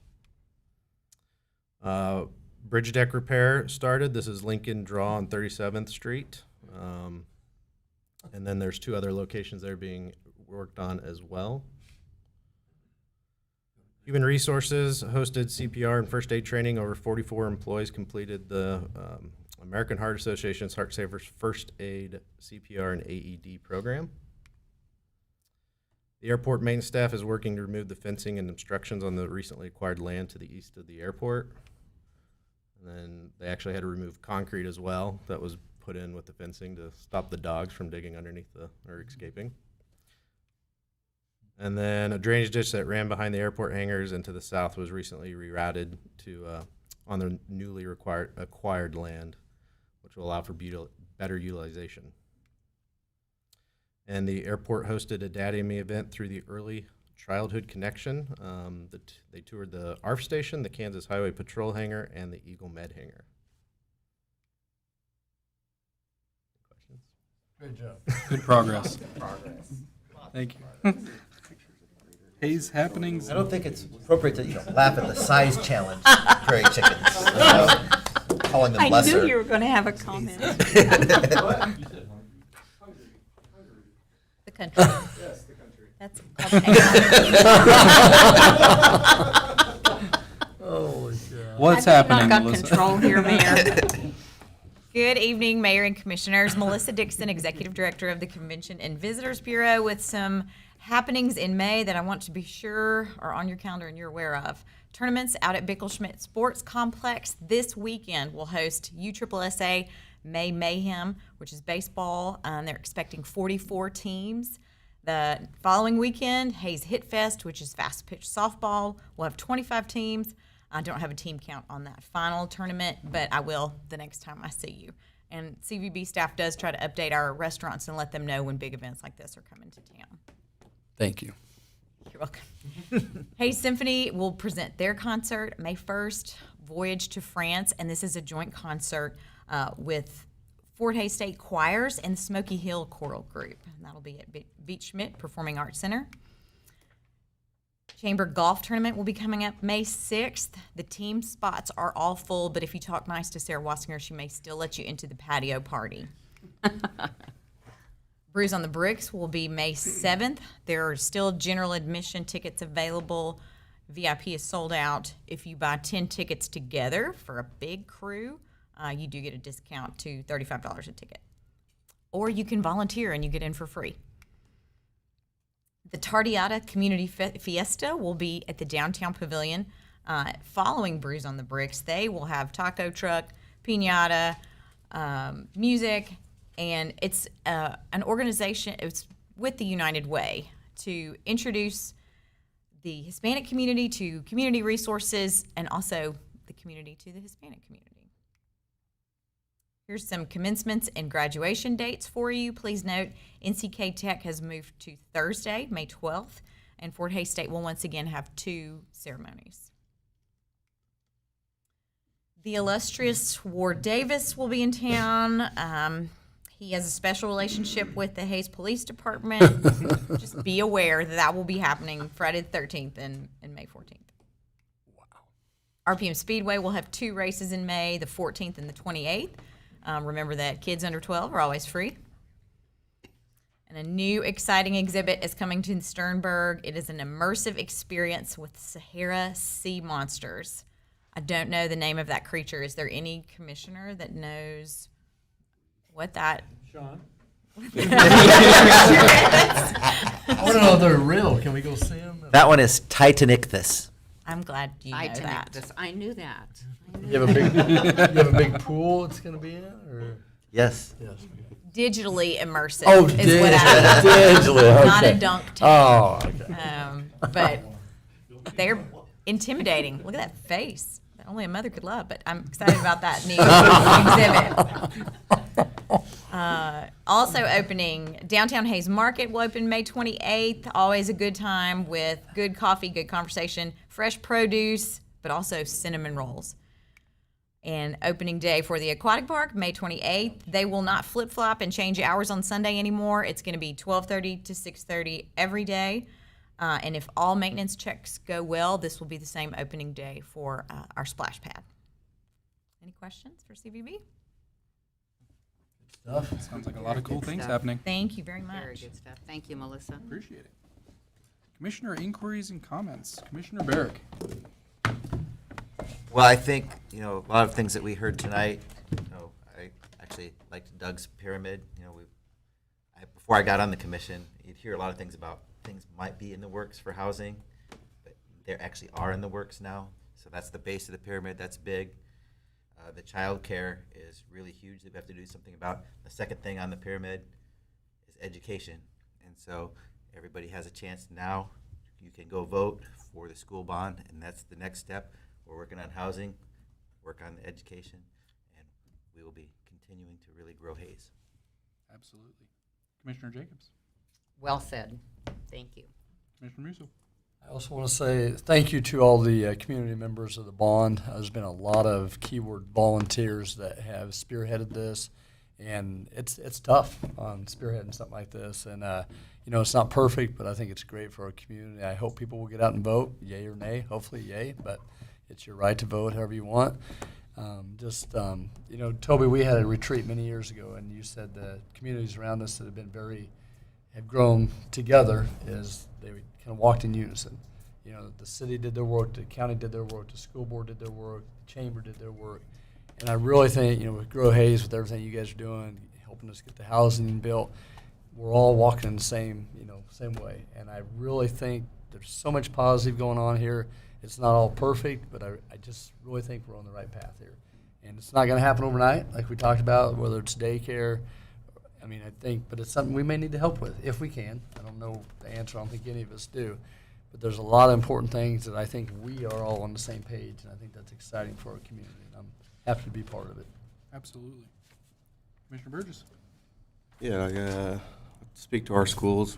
Bridge deck repair started. This is Lincoln Draw on 37th Street. And then there's 2 other locations that are being worked on as well. Human Resources hosted CPR and first aid training. Over 44 employees completed the American Heart Association's Heart Savers First Aid CPR and AED program. The airport main staff is working to remove the fencing and obstructions on the recently acquired land to the east of the airport. And then they actually had to remove concrete as well that was put in with the fencing to stop the dogs from digging underneath or escaping. And then a drainage ditch that ran behind the airport hangars and to the south was recently rerouted to on the newly acquired land, which will allow for better utilization. And the airport hosted a Daddy and Me event through the Early Childhood Connection. They toured the ARF station, the Kansas Highway Patrol hangar, and the Eagle Med hangar. Questions? Good job. Good progress. Thank you. Haze happenings. I don't think it's appropriate to laugh at the size challenge of prairie chickens. Calling them lesser. I knew you were going to have a comment. The country. Yes, the country. That's Holy cow. What's happening, I've got Melissa? control here, Mayor. Good evening, Mayor and Commissioners. Melissa Dixon, Executive Director of the Convention and Visitors Bureau, with some happenings in May that I want to be sure are on your calendar and you're aware of. Tournaments out at Bickelschmidt Sports Complex this weekend will host USSSA May Mayhem, which is baseball. They're expecting 44 teams. The following weekend, Haze Hit Fest, which is fast pitch softball, will have 25 teams. I don't have a team count on that final tournament, but I will the next time I see you. And CVB staff does try to update our restaurants and let them know when big events like this are coming to town. Thank you. You're welcome. Haze Symphony will present their concert May 1st, Voyage to France, and this is a joint concert with Fort Hays State Choirs and Smoky Hill Choral Group. And that'll be at Beach Schmidt Performing Arts Center. Chamber Golf Tournament will be coming up May 6th. The team spots are all full, but if you talk nice to Sarah Wassinger, she may still let you into the patio party. Brews on the Bricks will be May 7th. There are still general admission tickets available. VIP is sold out. If you buy 10 tickets together for a big crew, you do get a discount to $35 a ticket. Or you can volunteer and you get in for free. The Tardiata Community Fiesta will be at the Downtown Pavilion. Following Brews on the Bricks, they will have taco truck, piñata, music, and it's an organization, it's with the United Way to introduce the Hispanic community to community resources and also the community to the Hispanic community. Here's some commencements and graduation dates for you. Please note, NCK Tech has moved to Thursday, May 12th, and Fort Hays State will once again have 2 ceremonies. The illustrious Ward Davis will be in town. He has a special relationship with the Hays Police Department. Just be aware that that will be happening Friday the 13th and May 14th. Wow. RPM Speedway will have 2 races in May, the 14th and the 28th. Remember that kids under 12 are always free. And a new exciting exhibit is coming to Sternberg. It is an immersive experience with Sahara sea monsters. I don't know the name of that creature. Is there any commissioner that knows what that? Sean. I want to know if they're real. Can we go see them? That one is Titanicthus. I'm glad you know that. I knew that. You have a big pool it's going to be in? Or? Yes. Yes. Digitally immersive is what I mean. Digitally, okay. Not a dunk tank. Oh, okay. But they're intimidating. Look at that face. That only a mother could love, but I'm excited about that new exhibit. Also opening, Downtown Haze Market will open May 28th. Always a good time with good coffee, good conversation, fresh produce, but also cinnamon rolls. And opening day for the aquatic park, May 28th. They will not flip-flop and change hours on Sunday anymore. It's going to be 12:30 to 6:30 every day. And if all maintenance checks go well, this will be the same opening day for our splash pad. Any questions for CVB? Sounds like a lot of cool Good things stuff. happening. Thank you very much. Very good stuff. Thank you, Melissa. Appreciate it. Commissioner inquiries and comments. Commissioner Barrick. Well, I think, a lot of things that we heard tonight, I actually liked Doug's pyramid. Before I got on the commission, you'd hear a lot of things about things might be in the works for housing, but they actually are in the works now. So that's the base of the pyramid. That's big. The child care is really huge that we have to do something about. The second thing on the pyramid is education. And so everybody has a chance now. You can go vote for the school bond, and that's the next step. We're working on housing, work on the education, and we will be continuing to really grow Haze. Absolutely. Commissioner Jacobs. Well said. Thank you. Commissioner Musso. I also want to say thank you to all the community members of the bond. There's been a lot of keyword volunteers that have spearheaded this, and it's tough on spearheading something like this. And it's not perfect, but I think it's great for our community. I hope people will get out and vote, yay or nay. Hopefully, yay, but it's your right to vote however you want. Toby, we had a retreat many years ago, and you said the communities around us that have grown together is they kind of walked in unison. The city did their work, the county did their work, the school board did their work, the chamber did their work. And I really think, with Grow Haze, with everything you guys are doing, helping us get the housing built, we're all walking in the same way. And I really think there's so much positive going on here. It's not all perfect, but I just really think we're on the right path here. And it's not going to happen overnight, like we talked about, whether it's daycare. But it's something we may need to help with, if we can. I don't know the answer. I don't think any of us do. But there's a lot of important things that I think we are all on the same page, and I think that's exciting for our community. And I'm happy to be part of it. Absolutely. Commissioner Burgess. Yeah, I speak to our schools.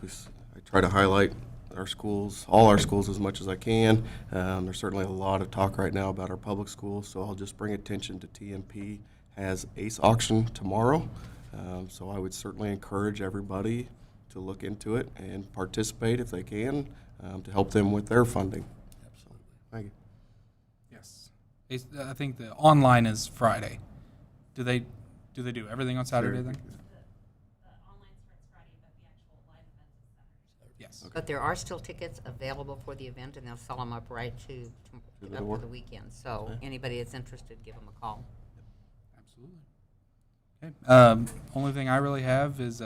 I try to highlight our schools, all our schools, as much as I can. There's certainly a lot of talk right now about our public schools, so I'll just bring attention to TMP has ACE auction tomorrow. So I would certainly encourage everybody to look into it and participate if they can to help them with their funding. Absolutely. Thank you. Yes. I think the online is Friday. Do they do everything on Saturday then? Yes. But there are still tickets available for the event, and they'll sell them up right up for the weekend. So anybody that's interested, give them a call. Absolutely. Okay. Only thing I really have is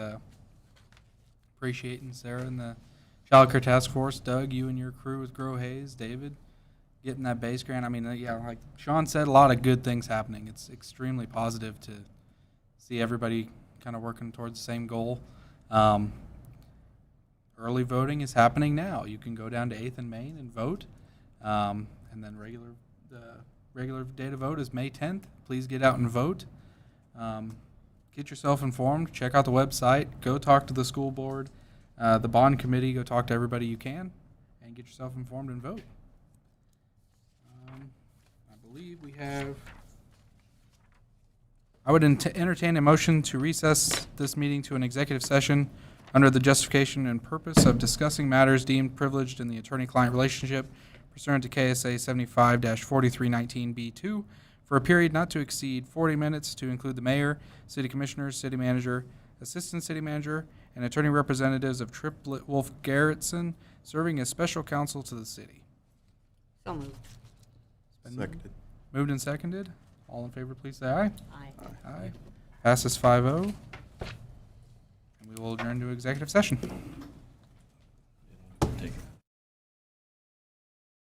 appreciating Sarah and the Child Care Task Force, Doug, you and your crew with Grow Haze, David, getting that base grant. Like Sean said, a lot of good things happening. It's extremely positive to see everybody kind of working towards the same goal. Early voting is happening now. You can go down to 8th and Main and vote. And then the regular day to vote is May 10th. Please get out and vote. Get yourself informed. Check out the website. Go talk to the school board, the bond committee. Go talk to everybody you can, and get yourself informed and vote. I believe we have. I would entertain a motion to recess this meeting to an executive session under the justification and purpose of discussing matters deemed privileged in the attorney-client relationship pursuant to KSA 75-4319B2 for a period not to exceed 40 minutes to include the mayor, city commissioners, city manager, assistant city manager, and attorney representatives of Triplet Wolf Garrettson serving as special counsel to the city. So moved. Seconded. Moved and seconded. All in favor, please say aye. Aye. Aye. Passes 5-0. And we will adjourn to executive session.